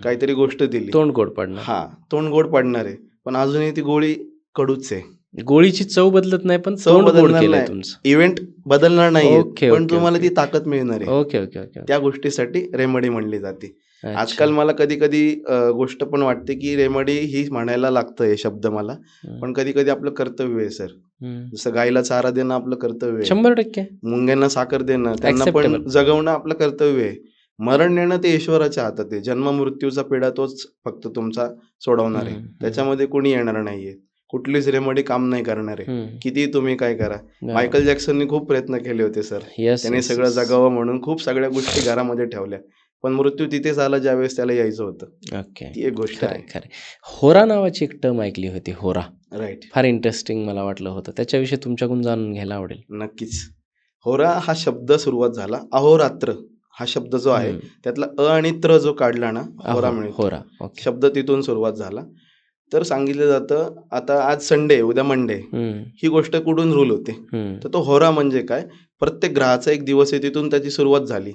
काहीतरी गोष्ट दिली, तोंड गोड पडणार. हा, तोंड गोड पडणार आहे, पण अजूनही ती गोळी कडूच आहे. गोळीची चव बदलत नाही, पण चव तोंड गोड बदलणार केलंय नाही, तुमचं. इव्हेंट बदलणार नाहीये, ओके, पण ओके, तुम्हाला ओके. ती ताकद मिळणार आहे. Okay okay okay. त्या गोष्टीसाठी रेमेडी म्हणली जाते. अच्छा. आजकाल मला कधी कधी गोष्ट पण वाटते की रेमेडी ही म्हणायला लागतं हे शब्द मला, पण कधी कधी आपलं कर्तव्य आहे सर. जसं गायीला चारा देणं आपलं कर्तव्य आहे, 100% मुंग्यांना साखर देणं, त्यांना पण Acceptable. जगवणं आपलं कर्तव्य आहे. मरण नेणं ते ईश्वराच्या हातात आहे. जन्म मृत्यूचा पिढा तोच फक्त तुमचा सोडवणार आहे, त्याच्यामध्ये कोणी येणार नाहीये. कुठलीच रेमेडी काम नाही करणार आहे, किती तुम्ही काय करा. मायकल जॅक्सननी खूप प्रयत्न केले होते सर, त्याने सगळं जगावं म्हणून खूप सगळ्या गोष्टी घरामध्ये ठेवल्या, पण मृत्यू तिथेच आला ज्यावेळेस त्याला यायचं होतं. ओके, ती एक गोष्ट आहे. खरं. होरा नावाची एक टर्म ऐकली होती, होरा. राईट, फार इंटरेस्टिंग मला वाटलं होतं, त्याच्याविषयी तुमच्याकडून जाणून घ्यायला आवडेल. नक्कीच. होरा हा शब्द सुरुवात झाला, अहोरात्र हा शब्द जो आहे त्यातला अ आणि त्र जो काढला ना, होरा मिळतो. होरा. ओके. शब्द तिथून सुरुवात झाला. तर सांगितलं जातं, आता आज संडे, उद्या मंडे, ही गोष्ट कुठून रूल होते, तर तो होरा म्हणजे काय, प्रत्येक ग्रहाचा एक दिवस आहे, तिथून त्याची सुरुवात झाली.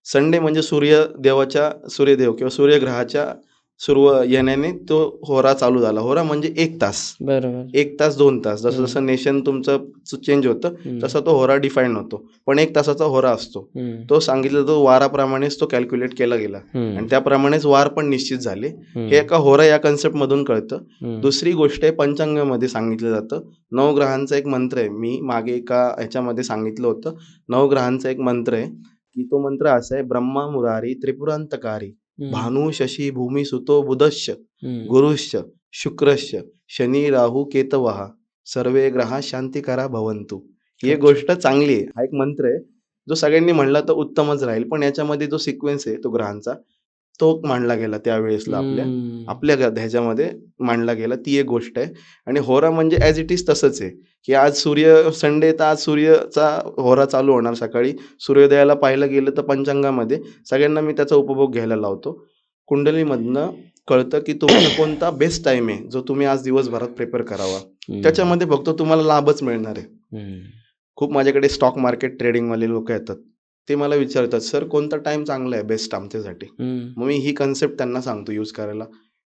संडे म्हणजे सूर्यदेव किंवा सूर्यग्रहाच्या येण्याने तो होरा चालू झाला. होरा म्हणजे 1 तास, बरोबर. 1 तास 2 तास, जसं जसं नेशन तुमचं चेंज होतं तसा तो होरा डिफाईन होतो, पण 1 तासाचा होरा असतो. तो सांगितलं, तो वाराप्रमाणेच तो कॅल्क्युलेट केला गेला आणि त्याप्रमाणेच वार पण निश्चित झाले. हे एका होरा या कन्सेप्ट मधून कळतं. दुसरी गोष्ट आहे, पंचांगामध्ये सांगितलं जातं, 9 ग्रहांचा एक मंत्र आहे. मी मागे एका ह्याच्यामध्ये सांगितलं होतं, 9 ग्रहांचा एक मंत्र आहे, की तो मंत्र असा आहे, ब्रह्मा मुरारी त्रिपुरांतकारी भानु शशी भूमी सुतो बुधश्च गुरुश्च शुक्रश्च शनी राहू केतवः सर्वे ग्रहा शांतिकरा भवंतु. ही एक गोष्ट चांगली आहे. हा एक मंत्र आहे जो सगळ्यांनी म्हणला तर उत्तमच राहील, पण याच्यामध्ये जो सिक्वेन्स आहे तो ग्रहांचा, तो मांडला गेला त्यावेळेसला आपल्या ह्याच्यामध्ये मांडला गेला. ती एक गोष्ट आहे. आणि होरा म्हणजे ॲज इट इज तसंच आहे, की आज संडे, तर आज सूर्याचा होरा चालू होणार सकाळी. सूर्योदयाला पाहिलं गेलं तर पंचांगामध्ये सगळ्यांना मी त्याचा उपभोग घ्यायला लावतो. कुंडलीमधनं कळतं की तुमचा कोणता बेस्ट टाइम आहे, जो तुम्ही आज दिवसभरात प्रिपेअर करावा. त्याच्यामध्ये फक्त तुम्हाला लाभच मिळणार आहे. खूप माझ्याकडे स्टॉक मार्केट ट्रेडिंगवाले लोक येतात, ते मला विचारतात, सर कोणता टाइम चांगला आहे बेस्ट आमच्यासाठी. मग मी ही कन्सेप्ट त्यांना सांगतो यूज करायला.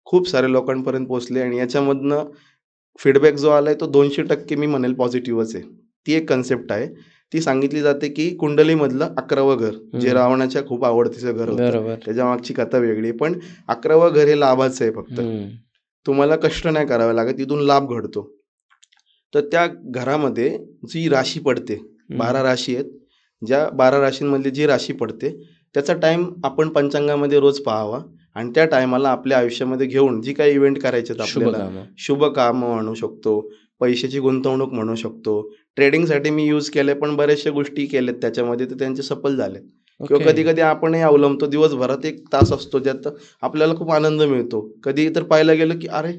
खूप साऱ्या लोकांपर्यंत पोहोचले आणि याच्यामधनं फीडबॅक जो आलाय तो 200% मी म्हणेल पॉझिटिव्हच आहे. ती एक कन्सेप्ट आहे. ती सांगितली जाते की कुंडलीमधलं 11वं घर, जे रावणाच्या खूप आवडतीचं घर होतं, त्याच्या मागची कथा वेगळी, पण 11वं घर हे लाभाचं आहे. फक्त तुम्हाला कष्ट नाही करावे लागत, तिथून लाभ घडतो. तर त्या घरामध्ये जी राशी पडते, 12 राशी आहेत, ज्या 12 राशींमधली जी राशी पडते त्याचा टाइम आपण पंचांगामध्ये रोज पाहावा आणि त्या टायमाला आपल्या आयुष्यामध्ये घेऊन जी काही इव्हेंट करायचे आहेत शुभ आपल्याला, काम. शुभ काम म्हणू शकतो, पैशाची गुंतवणूक म्हणू शकतो. ट्रेडिंगसाठी मी यूज केले, पण बऱ्याचशा गोष्टी केल्यात त्याच्यामध्ये, तर त्यांचे सफल झालेत. किंवा ओके. कधी-कधी आपणही अवलंबतो. दिवसभरात 1 तास असतो, ज्यात आपल्याला खूप आनंद मिळतो. कधी तर पाहायला गेलं, की अरे,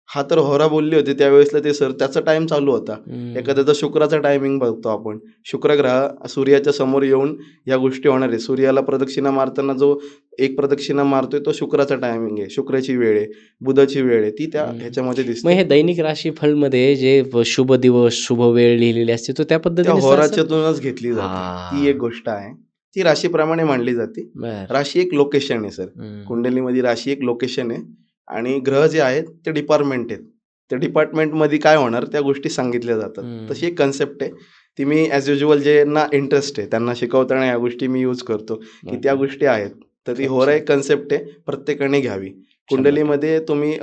हा तर होरा बोलले होते त्यावेळेसला ते सर, त्याचा टाईम चालू होता. एखाद्याचा शुक्राचा टायमिंग बघतो आपण. शुक्र ग्रह सूर्याच्या समोर येऊन या गोष्टी होणार आहे. सूर्याला प्रदक्षिणा मारताना जो एक प्रदक्षिणा मारतोय तो शुक्राचा टायमिंग आहे. शुक्राची वेळ आहे, बुधाची वेळ आहे. ती त्या ह्याच्यामध्ये मग दिसते. हे दैनिक राशीफळमध्ये जे शुभ दिवस, शुभ वेळ लिहिलेली असते, तो त्या त्या पद्धतीनेच असेल? होराच्यातूनच घेतली जाते. ती एक हां. गोष्ट आहे. ती राशीप्रमाणे मांडली जाते. बरं. राशी एक लोकेशन आहे सर. कुंडलीमध्ये राशी एक लोकेशन आहे आणि ग्रह जे आहेत ते डिपार्टमेंट आहेत. त्या डिपार्टमेंटमध्ये काय होणार त्या गोष्टी सांगितल्या जातात. तशी एक कन्सेप्ट आहे. ती मी ॲज युजुअल ज्यांना इंटरेस्ट आहे त्यांना शिकवताना या गोष्टी मी यूज करतो, की त्या गोष्टी आहेत. तर ती होरा एक कन्सेप्ट आहे, प्रत्येकाने घ्यावी. कुंडलीमध्ये तुम्ही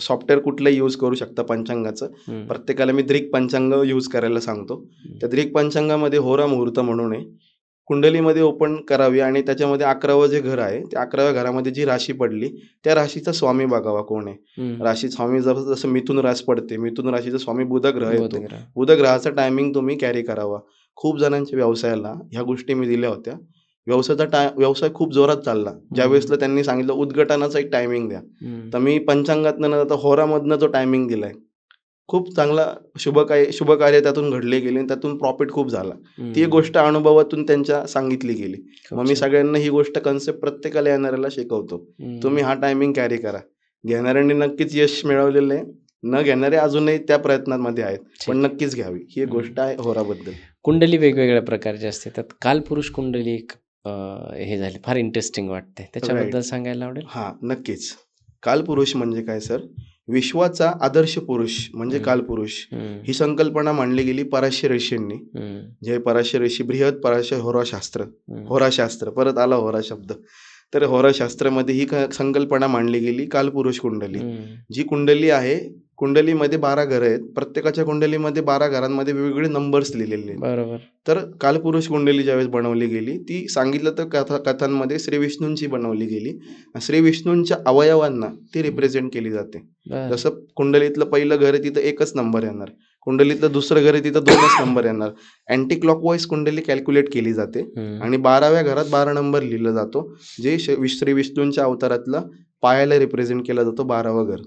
सॉफ्टवेअर कुठलंही यूज करू शकता पंचांगाचं. प्रत्येकाला मी दृक पंचांग यूज करायला सांगतो. त्या दृक पंचांगामध्ये होरा मुहूर्त म्हणून आहे. कुंडलीमध्ये ओपन करावी आणि त्याच्यामध्ये 11वं जे घर आहे, त्या 11व्या घरामध्ये जी राशी पडली, त्या राशीचा स्वामी बघावा कोण आहे. राशी स्वामी जसं मिथुन रास पडते, मिथुन राशीचा स्वामी बुध ग्रह येतो. बुध ग्रहाचा टायमिंग तुम्ही कॅरी करावा. खूप जणांच्या व्यवसायाला ह्या गोष्टी मी दिल्या होत्या. व्यवसाय खूप जोरात चालला. ज्यावेळेसला त्यांनी सांगितलं उद्घाटनाचा एक टायमिंग द्या. तर मी पंचांगातनं न जाता होरामधनं जो टायमिंग दिलाय, खूप चांगला शुभ कार्य त्यातून घडले गेले आणि त्यातून प्रॉफिट खूप झाला. ती एक गोष्ट अनुभवातून त्यांच्या सांगितली गेली. मग मी सगळ्यांना ही गोष्ट कन्सेप्ट प्रत्येकाला येणाऱ्याला शिकवतो. तुम्ही हा टायमिंग कॅरी करा. घेणाऱ्यांनी नक्कीच यश मिळवलेलं आहे. न घेणारे अजूनही त्या प्रयत्नांमध्ये आहेत. पण नक्कीच घ्यावी. ही एक गोष्ट आहे होराबद्दल. कुंडली वेगवेगळ्या प्रकारची असते. त्यात कालपुरुष कुंडली एक हे झाली फार इंटरेस्टिंग वाटते. त्याच्याबद्दल सांगायला आवडेल? हां, नक्कीच. कालपुरुष म्हणजे काय सर? विश्वाचा आदर्श पुरुष म्हणजे कालपुरुष. ही संकल्पना मांडली गेली पराशर ऋषींनी. जे पराशर ऋषी बृहत पराशर होराशास्त्र परत आला होरा शब्द. तर होराशास्त्रामध्ये ही संकल्पना मांडली गेली कालपुरुष कुंडली. जी कुंडली आहे, कुंडलीमध्ये 12 घरं आहेत. प्रत्येकाच्या कुंडलीमध्ये 12 घरांमध्ये वेगवेगळे नंबर्स लिहिलेले आहेत. बरोबर. तर कालपुरुष कुंडली ज्यावेळेस बनवली गेली, ती सांगितलं तर कथांमध्ये श्री विष्णूंची बनवली गेली. श्री विष्णूंच्या अवयवांना ती रिप्रेझेंट केली जाते. जसं कुंडलीतलं पहिलं घर आहे तिथं 1च नंबर येणार. कुंडलीतलं दुसरं घर आहे तिथं 2च नंबर येणार. अँटी क्लॉकवाईज कुंडली कॅल्क्युलेट केली जाते आणि 12व्या घरात 12 नंबर लिहिला जातो. जे श्री विष्णूंच्या अवतारातलं पायाला रिप्रेझेंट केला जातो 12वं घर.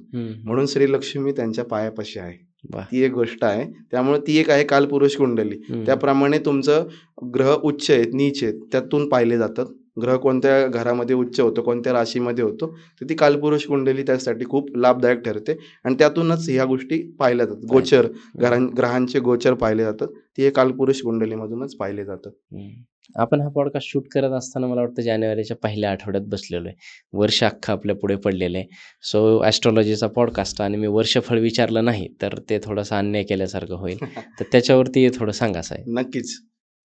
म्हणून श्रीलक्ष्मी त्यांच्या पायापाशी आहे. ती एक गोष्ट आहे. त्यामुळे ती एक आहे कालपुरुष कुंडली. त्याप्रमाणे तुमचं ग्रह उच्च आहेत, नीच आहेत त्यातून पाहिले जातात. ग्रह कोणत्या घरामध्ये उच्च होतो, कोणत्या राशीमध्ये होतो, तर ती कालपुरुष कुंडली त्यासाठी खूप लाभदायक ठरते आणि त्यातूनच ह्या गोष्टी पाहिल्या जातात. गोचर ग्रहांचे गोचर पाहिले जातात. ती एक कालपुरुष कुंडलीमधूनच पाहिले जातात. आपण हा पॉडकास्ट शूट करत असताना मला वाटतं जानेवारीच्या पहिल्या आठवड्यात बसलेलो आहे. वर्ष अख्खं आपल्या पुढे पडलेलं आहे. सो ॲस्ट्रॉलॉजीचा पॉडकास्ट आणि मी वर्षफळ विचारलं नाही तर ते थोडंसं अन्याय केल्यासारखं होईल. तर त्याच्यावरती थोडं सांगा साहेब. नक्कीच.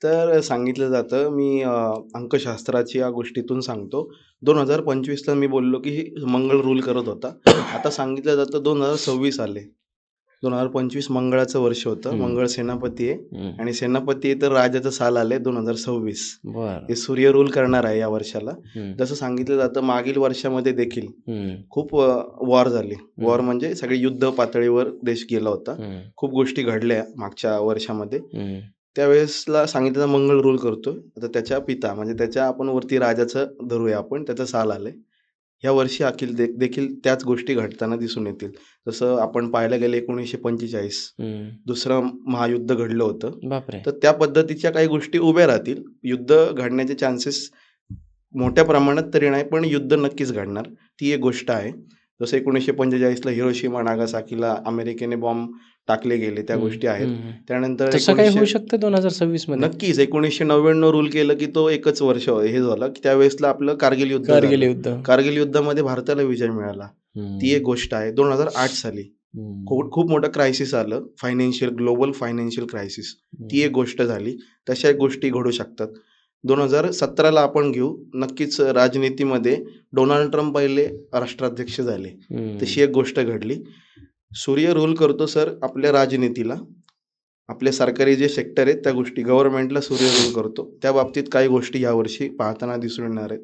तर सांगितलं जातं मी अंकशास्त्राची या गोष्टीतून सांगतो. 2025ला मी बोललो की मंगळ रूल करत होता. आता सांगितलं जातं 2026 आले. 2025 मंगळाचं वर्ष होतं. मंगळ सेनापती आहे आणि सेनापती आहे तर राजाचं साल आले 2026. हे सूर्य रूल करणार आहे या वर्षाला. जसं सांगितलं जातं मागील वर्षामध्ये देखील खूप वॉर झाली. वॉर म्हणजे सगळे युद्ध पातळीवर देश गेला होता. खूप गोष्टी घडल्या मागच्या वर्षामध्ये. त्यावेळेसला सांगितलं मंगळ रूल करतो. आता त्याच्या पिता म्हणजे त्याच्या आपण वरती राजाचं धरूया आपण, त्याचं साल आलंय. ह्या वर्षी देखील त्याच गोष्टी घडताना दिसून येतील. जसं आपण पाहायला गेलं 1945 दुसरं महायुद्ध घडलं होतं. बापरे. तर त्या पद्धतीच्या काही गोष्टी उभ्या राहतील. युद्ध घडण्याचे चान्सेस मोठ्या प्रमाणात तरी नाही, पण युद्ध नक्कीच घडणार. ती एक गोष्ट आहे. जसं 1945ला हिरोशिमा नागासाकीला अमेरिकेने बॉम्ब टाकले गेले, त्या गोष्टी आहेत. त्यानंतर तसं काही होऊ शकतं 2026 मध्ये. नक्कीच 1999 रूल केलं की तो एकच वर्ष हे झालं की त्यावेळेसला आपलं कारगिल युद्ध. कारगिल युद्धामध्ये भारताला विजय मिळाला. ती एक गोष्ट आहे. 2008 साली खूप मोठं क्रायसिस आलं, ग्लोबल फायनान्शियल क्रायसिस. ती एक गोष्ट झाली. तशा एक गोष्टी घडू शकतात. 2017ला आपण घेऊ, नक्कीच राजनीतीमध्ये डोनाल्ड ट्रम्प पहिले राष्ट्राध्यक्ष झाले. तशी एक गोष्ट घडली. सूर्य रूल करतो सर आपल्या राजनीतीला. आपले सरकारी जे सेक्टर आहेत त्या गोष्टी गव्हर्नमेंटला सूर्य रूल करतो. त्या बाबतीत काही गोष्टी यावर्षी पाहताना दिसून येणार आहेत.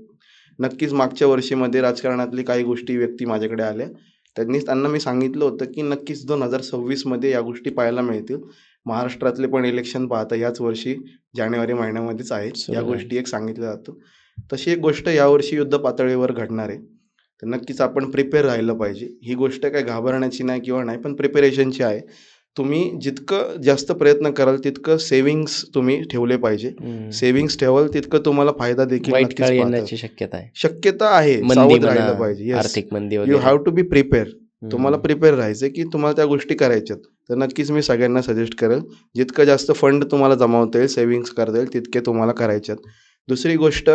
नक्कीच मागच्या वर्षीमध्ये राजकारणातली काही गोष्टी व्यक्ती माझ्याकडे आल्या. त्यांना मी सांगितलं होतं की नक्कीच 2026मध्ये या गोष्टी पाहायला मिळतील. महाराष्ट्रातले पण इलेक्शन पाहता याच वर्षी जानेवारी महिन्यामध्येच आहेत. सुरू या झाले. गोष्टी एक सांगितलं जातं. तशी एक गोष्ट यावर्षी युद्ध पातळीवर घडणार आहे. तर नक्कीच आपण प्रिपेअर राहिलं पाहिजे. ही गोष्ट काही घाबरण्याची नाही किंवा नाही, पण प्रिपरेशनची आहे. तुम्ही जितकं जास्त प्रयत्न कराल तितकं सेव्हिंग्ज तुम्ही ठेवले पाहिजे. सेव्हिंग्ज ठेवाल तितकं तुम्हाला फायदा देखील वाईट नक्कीच काळ पाहता येण्याची शक्यता आहे. शक्यता आहे. मंदी सावध म्हणा, राहिलं पाहिजे. येस. आर्थिक मंदी यू वगैरे. Have to be prepare. तुम्हाला हम्म. प्रिपेअर राहायचं की तुम्हाला त्या गोष्टी करायच्यात. तर नक्कीच मी सगळ्यांना सजेस्ट करेल, जितकं जास्त फंड तुम्हाला जमावता येईल, सेव्हिंग्ज करता येईल तितके तुम्हाला करायच्यात. दुसरी गोष्ट,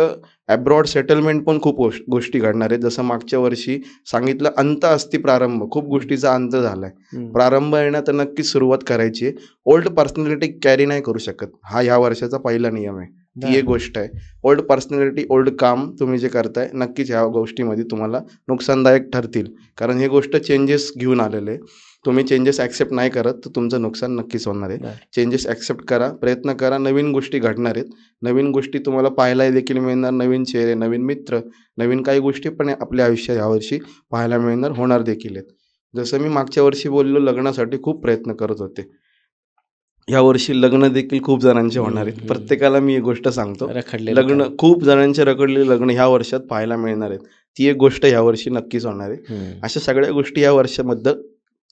अब्रॉड सेटलमेंट पण खूप गोष्टी घडणार आहेत. जसं मागच्या वर्षी सांगितलं, अंत अस्ति प्रारंभ. खूप गोष्टीचा अंत झालाय. प्रारंभ आहे ना, तर नक्कीच सुरुवात करायची आहे. ओल्ड पर्सनॅलिटी कॅरी नाही करू शकत. हा ह्या वर्षाचा पहिला नियम आहे. ती एक गोष्ट आहे. ओल्ड पर्सनॅलिटी, ओल्ड काम तुम्ही जे करताय, नक्कीच ह्या गोष्टीमध्ये तुम्हाला नुकसानदायक ठरतील. कारण हे गोष्ट चेंजेस घेऊन आलेले आहे. तुम्ही चेंजेस ॲक्सेप्ट नाही करत तर तुमचं नुकसान नक्कीच होणार आहे. बरं. चेंजेस ॲक्सेप्ट करा, प्रयत्न करा. नवीन गोष्टी घडणार आहेत. नवीन गोष्टी तुम्हाला पाहायला देखील मिळणार. नवीन चेहरे, नवीन मित्र, नवीन काही गोष्टी पण आपल्या आयुष्यात यावर्षी पाहायला मिळणार, होणार देखील आहेत. जसं मी मागच्या वर्षी बोललो, लग्नासाठी खूप प्रयत्न करत होते. यावर्षी लग्न देखील खूप जणांचे होणार आहेत. प्रत्येकाला मी एक गोष्ट सांगतो, रखडलेलं लग्न काम. खूप जणांचे रखडलेले लग्न ह्या वर्षात पाहायला मिळणार आहेत. ती एक गोष्ट यावर्षी नक्कीच होणार आहे. अशा सगळ्या गोष्टी या वर्षाबद्दल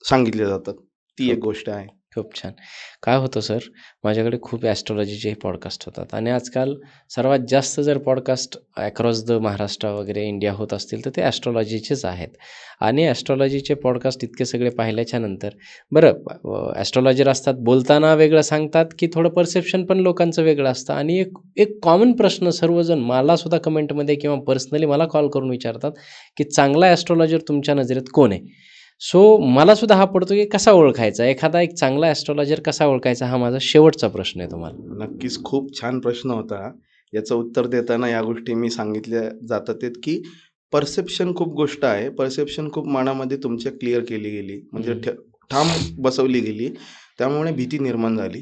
सांगितल्या जातात. ती एक गोष्ट आहे. खूप छान. काय होतं सर, माझ्याकडे खूप ॲस्ट्रॉलॉजीचे पॉडकास्ट होतात आणि आजकाल सर्वात जास्त जर पॉडकास्ट अक्रॉस द महाराष्ट्र वगैरे इंडिया होत असतील तर ते ॲस्ट्रॉलॉजीचेच आहेत. आणि ॲस्ट्रॉलॉजीचे पॉडकास्ट इतके सगळे पाहिल्याच्या नंतर बरं, ॲस्ट्रॉलॉजर असतात, बोलताना वेगळं सांगतात की थोडं परसेप्शन पण लोकांचं वेगळं असतं. आणि एक एक कॉमन प्रश्न सर्वजण मलासुद्धा कमेंटमध्ये किंवा पर्सनली मला कॉल करून विचारतात की चांगला ॲस्ट्रॉलॉजर तुमच्या नजरेत कोण आहे? सो मला सुद्धा हा पडतो की कसा ओळखायचा, एखादा एक चांगला ॲस्ट्रॉलॉजर कसा ओळखायचा, हा माझा शेवटचा प्रश्न आहे तुम्हाला. नक्कीच खूप छान प्रश्न होता हा. याचं उत्तर देताना या गोष्टी मी सांगितल्या जातात आहेत की परसेप्शन खूप गोष्ट आहे. परसेप्शन खूप मनामध्ये तुमच्या क्लिअर केली गेली, म्हणजे ठाम बसवली गेली. त्यामुळे भीती निर्माण झाली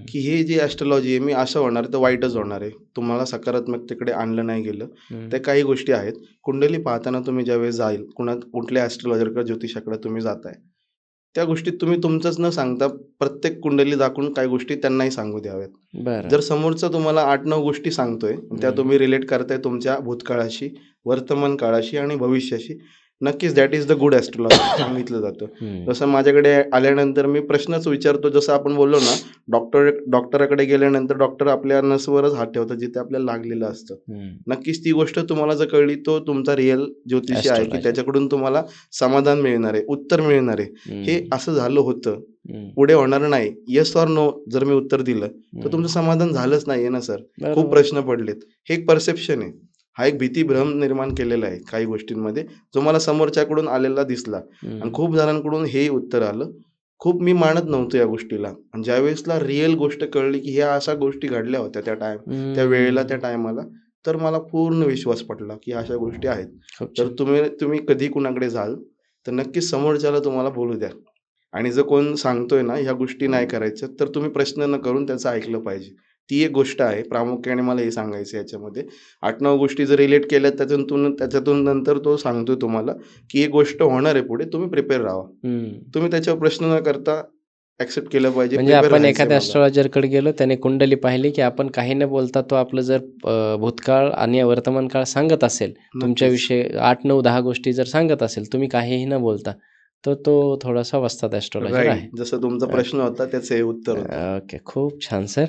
की हे जे ॲस्ट्रॉलॉजी आहे, मी असं होणार तर वाईटच होणार आहे. तुम्हाला सकारात्मकतेकडे आणलं नाही गेलं. त्या काही गोष्टी आहेत. कुंडली पाहताना तुम्ही ज्यावेळेस जाईल, कुठल्या ॲस्ट्रॉलॉजरकडे, ज्योतिषाकडे तुम्ही जाताय, त्या गोष्टीत तुम्ही तुमचंच न सांगता प्रत्येक कुंडली दाखवून काही गोष्टी त्यांनाही सांगू द्याव्यात. बरं. जर समोरचा तुम्हाला 8-9 गोष्टी सांगतोय, त्या तुम्ही रिलेट करताय तुमच्या भूतकाळाशी, वर्तमान काळाशी आणि भविष्याशी, नक्कीच that is the good astrology सांगितलं जातं. जसं माझ्याकडे आल्यानंतर मी प्रश्नच विचारतो, जसं आपण बोललो ना, डॉक्टराकडे गेल्यानंतर डॉक्टर आपल्या नसवरच हात ठेवतात जिथे आपल्याला लागलेलं असतं. नक्कीच ती गोष्ट तुम्हाला जर कळली, तो तुमचा रिअल ज्योतिषी आहे की Astrologer. त्याच्याकडून तुम्हाला समाधान मिळणार आहे, उत्तर मिळणार आहे. हे असं झालं होतं, पुढे होणार नाही. येस ऑर नो जर मी उत्तर दिलं तर तुमचं समाधान झालंच नाहीये ना सर. खूप प्रश्न पडलेत. हे एक परसेप्शन आहे. हा एक भीतीभ्रम निर्माण केलेला आहे काही गोष्टींमध्ये, जो मला समोरच्याकडून आलेला दिसला. आणि खूप जणांकडून हे उत्तर आलं. खूप मी मानत नव्हतो या गोष्टीला. आणि ज्यावेळेसला रिअल गोष्ट कळली की ह्या अशा गोष्टी घडल्या होत्या त्या वेळेला, त्या टायमाला, तर मला पूर्ण विश्वास पटला की अशा गोष्टी आहेत. तर तुम्ही कधी कुणाकडे जाल तर नक्कीच समोरच्याला तुम्हाला बोलू द्या. आणि जर कोण सांगतोय ना ह्या गोष्टी नाही करायच्या, तर तुम्ही प्रश्न न करून त्याचं ऐकलं पाहिजे. ती एक गोष्ट आहे. प्रामुख्याने मला हे सांगायचं आहे याच्यामध्ये. 8-9 गोष्टी जर रिलेट केल्या त्याच्यातून नंतर तो सांगतोय तुम्हाला की एक गोष्ट होणार आहे पुढे, तुम्ही प्रिपेअर राहा. तुम्ही त्याच्यावर प्रश्न न करता ऍक्सेप्ट केलं पाहिजे. म्हणजे आपण एखाद्या ॲस्ट्रॉलॉजरकडे गेलो, त्याने कुंडली पाहिली की आपण काही न बोलता तो आपलं जर भूतकाळ आणि वर्तमान काळ सांगत असेल, तुमच्याविषयी 8-9-10 गोष्टी जर सांगत असेल, तुम्ही काहीही न बोलता, तर तो थोडासा वस्ताद ॲस्ट्रॉलॉजर आहे. जसं तुमचा प्रश्न होता त्याचं हे उत्तर होतं. ओके, खूप छान सर,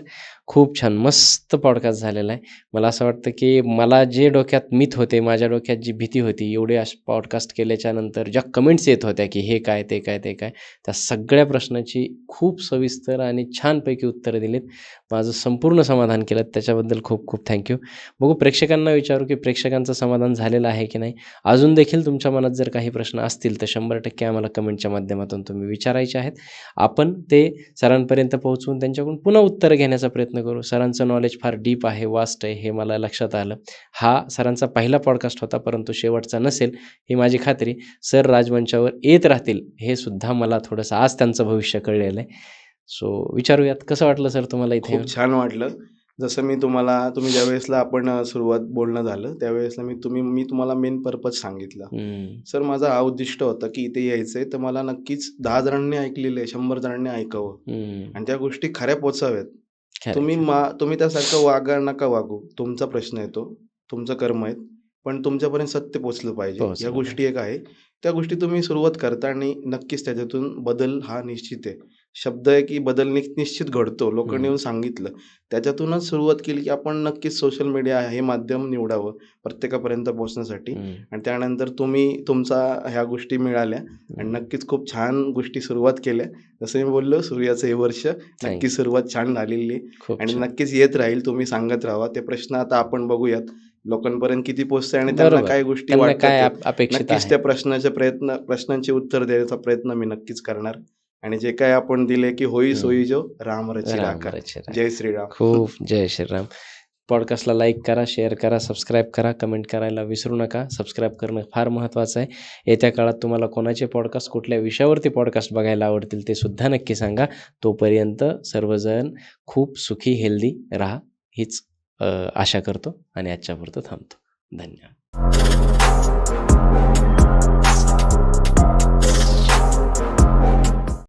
खूप छान, मस्त पॉडकास्ट झालेला आहे. मला असं वाटतं की मला जे डोक्यात मिथ होते, माझ्या डोक्यात जी भीती होती, एवढे पॉडकास्ट केल्याच्या नंतर ज्या कमेंट्स येत होत्या की हे काय, ते काय, ते काय, त्या सगळ्या प्रश्नाची खूप सविस्तर आणि छानपैकी उत्तरं दिलीत. माझं संपूर्ण समाधान केलं, त्याच्याबद्दल खूप खूप थँक्यू. बघू, प्रेक्षकांना विचारू की प्रेक्षकांचं समाधान झालेलं आहे की नाही. अजून देखील तुमच्या मनात जर काही प्रश्न असतील तर 100% आम्हाला कमेंटच्या माध्यमातून तुम्ही विचारायचे आहेत. आपण ते सरांपर्यंत पोहोचवून त्यांच्याकडून पुन्हा उत्तरं घेण्याचा प्रयत्न करू. सरांचं नॉलेज फार डीप आहे, वास्ट आहे, हे मला लक्षात आलं. हा सरांचा पहिला पॉडकास्ट होता, परंतु शेवटचा नसेल ही माझी खात्री. सर राजमंचावर येत राहतील हे सुद्धा मला थोडंसं आज त्यांचं भविष्य कळलेलं आहे. सो विचारूयात, कसं वाटलं सर तुम्हाला इथे? खूप छान वाटलं. जसं तुम्ही ज्यावेळेसला आपण सुरुवात बोलणं झालं त्यावेळेसला मी तुम्हाला मेन पर्पज सांगितलं. सर माझा हा उद्दिष्ट होता की इथे यायचंय तर मला नक्कीच 10 जणांनी ऐकलेलं आहे, 100 जणांनी ऐकावं आणि त्या गोष्टी खऱ्या पोचाव्यात. तुम्ही त्यासारखं वागा नका वागू. तुमचा प्रश्न आहे तो, तुमचं कर्म आहे. पण तुमच्यापर्यंत सत्य पोहोचलं पाहिजे. या गोष्टी एक आहे. त्या गोष्टी तुम्ही सुरुवात करता आणि नक्कीच त्याच्यातून बदल हा निश्चित आहे. शब्द आहे की बदल निश्चित घडतो. लोकांनी येऊन सांगितलं. त्याच्यातूनच सुरुवात केली की आपण नक्कीच सोशल मीडिया हे माध्यम निवडावं प्रत्येकापर्यंत पोहोचण्यासाठी आणि त्यानंतर तुमचा ह्या गोष्टी मिळाल्या आणि नक्कीच खूप छान गोष्टी सुरुवात केल्या. जसं मी बोललो सूर्याचं हे वर्ष नक्की सुरुवात छान झालेली आहे आणि नक्कीच येत राहील. तुम्ही सांगत राहा. ते प्रश्न आता आपण बघूयात लोकांपर्यंत किती पोहोचतंय आणि त्यांना काय गोष्टी वाटतात. नक्कीच त्या प्रश्नांची उत्तर द्यायचा प्रयत्न मी नक्कीच करणार आणि जे काही आपण दिले की होई सोई जो राम रची राखा. जय श्रीराम. खूप जय श्रीराम. पॉडकास्टला लाईक करा, शेअर करा, सबस्क्राईब करा, कमेंट करायला विसरू नका. सबस्क्राईब करणं फार महत्त्वाचं आहे. येत्या काळात तुम्हाला कोणाचे पॉडकास्ट, कुठल्या विषयावरती पॉडकास्ट बघायला आवडतील ते सुद्धा नक्की सांगा. तोपर्यंत सर्वजण खूप सुखी, हेल्दी राहा हीच आशा करतो आणि आजच्यापुरतं थांबतो. धन्यवाद.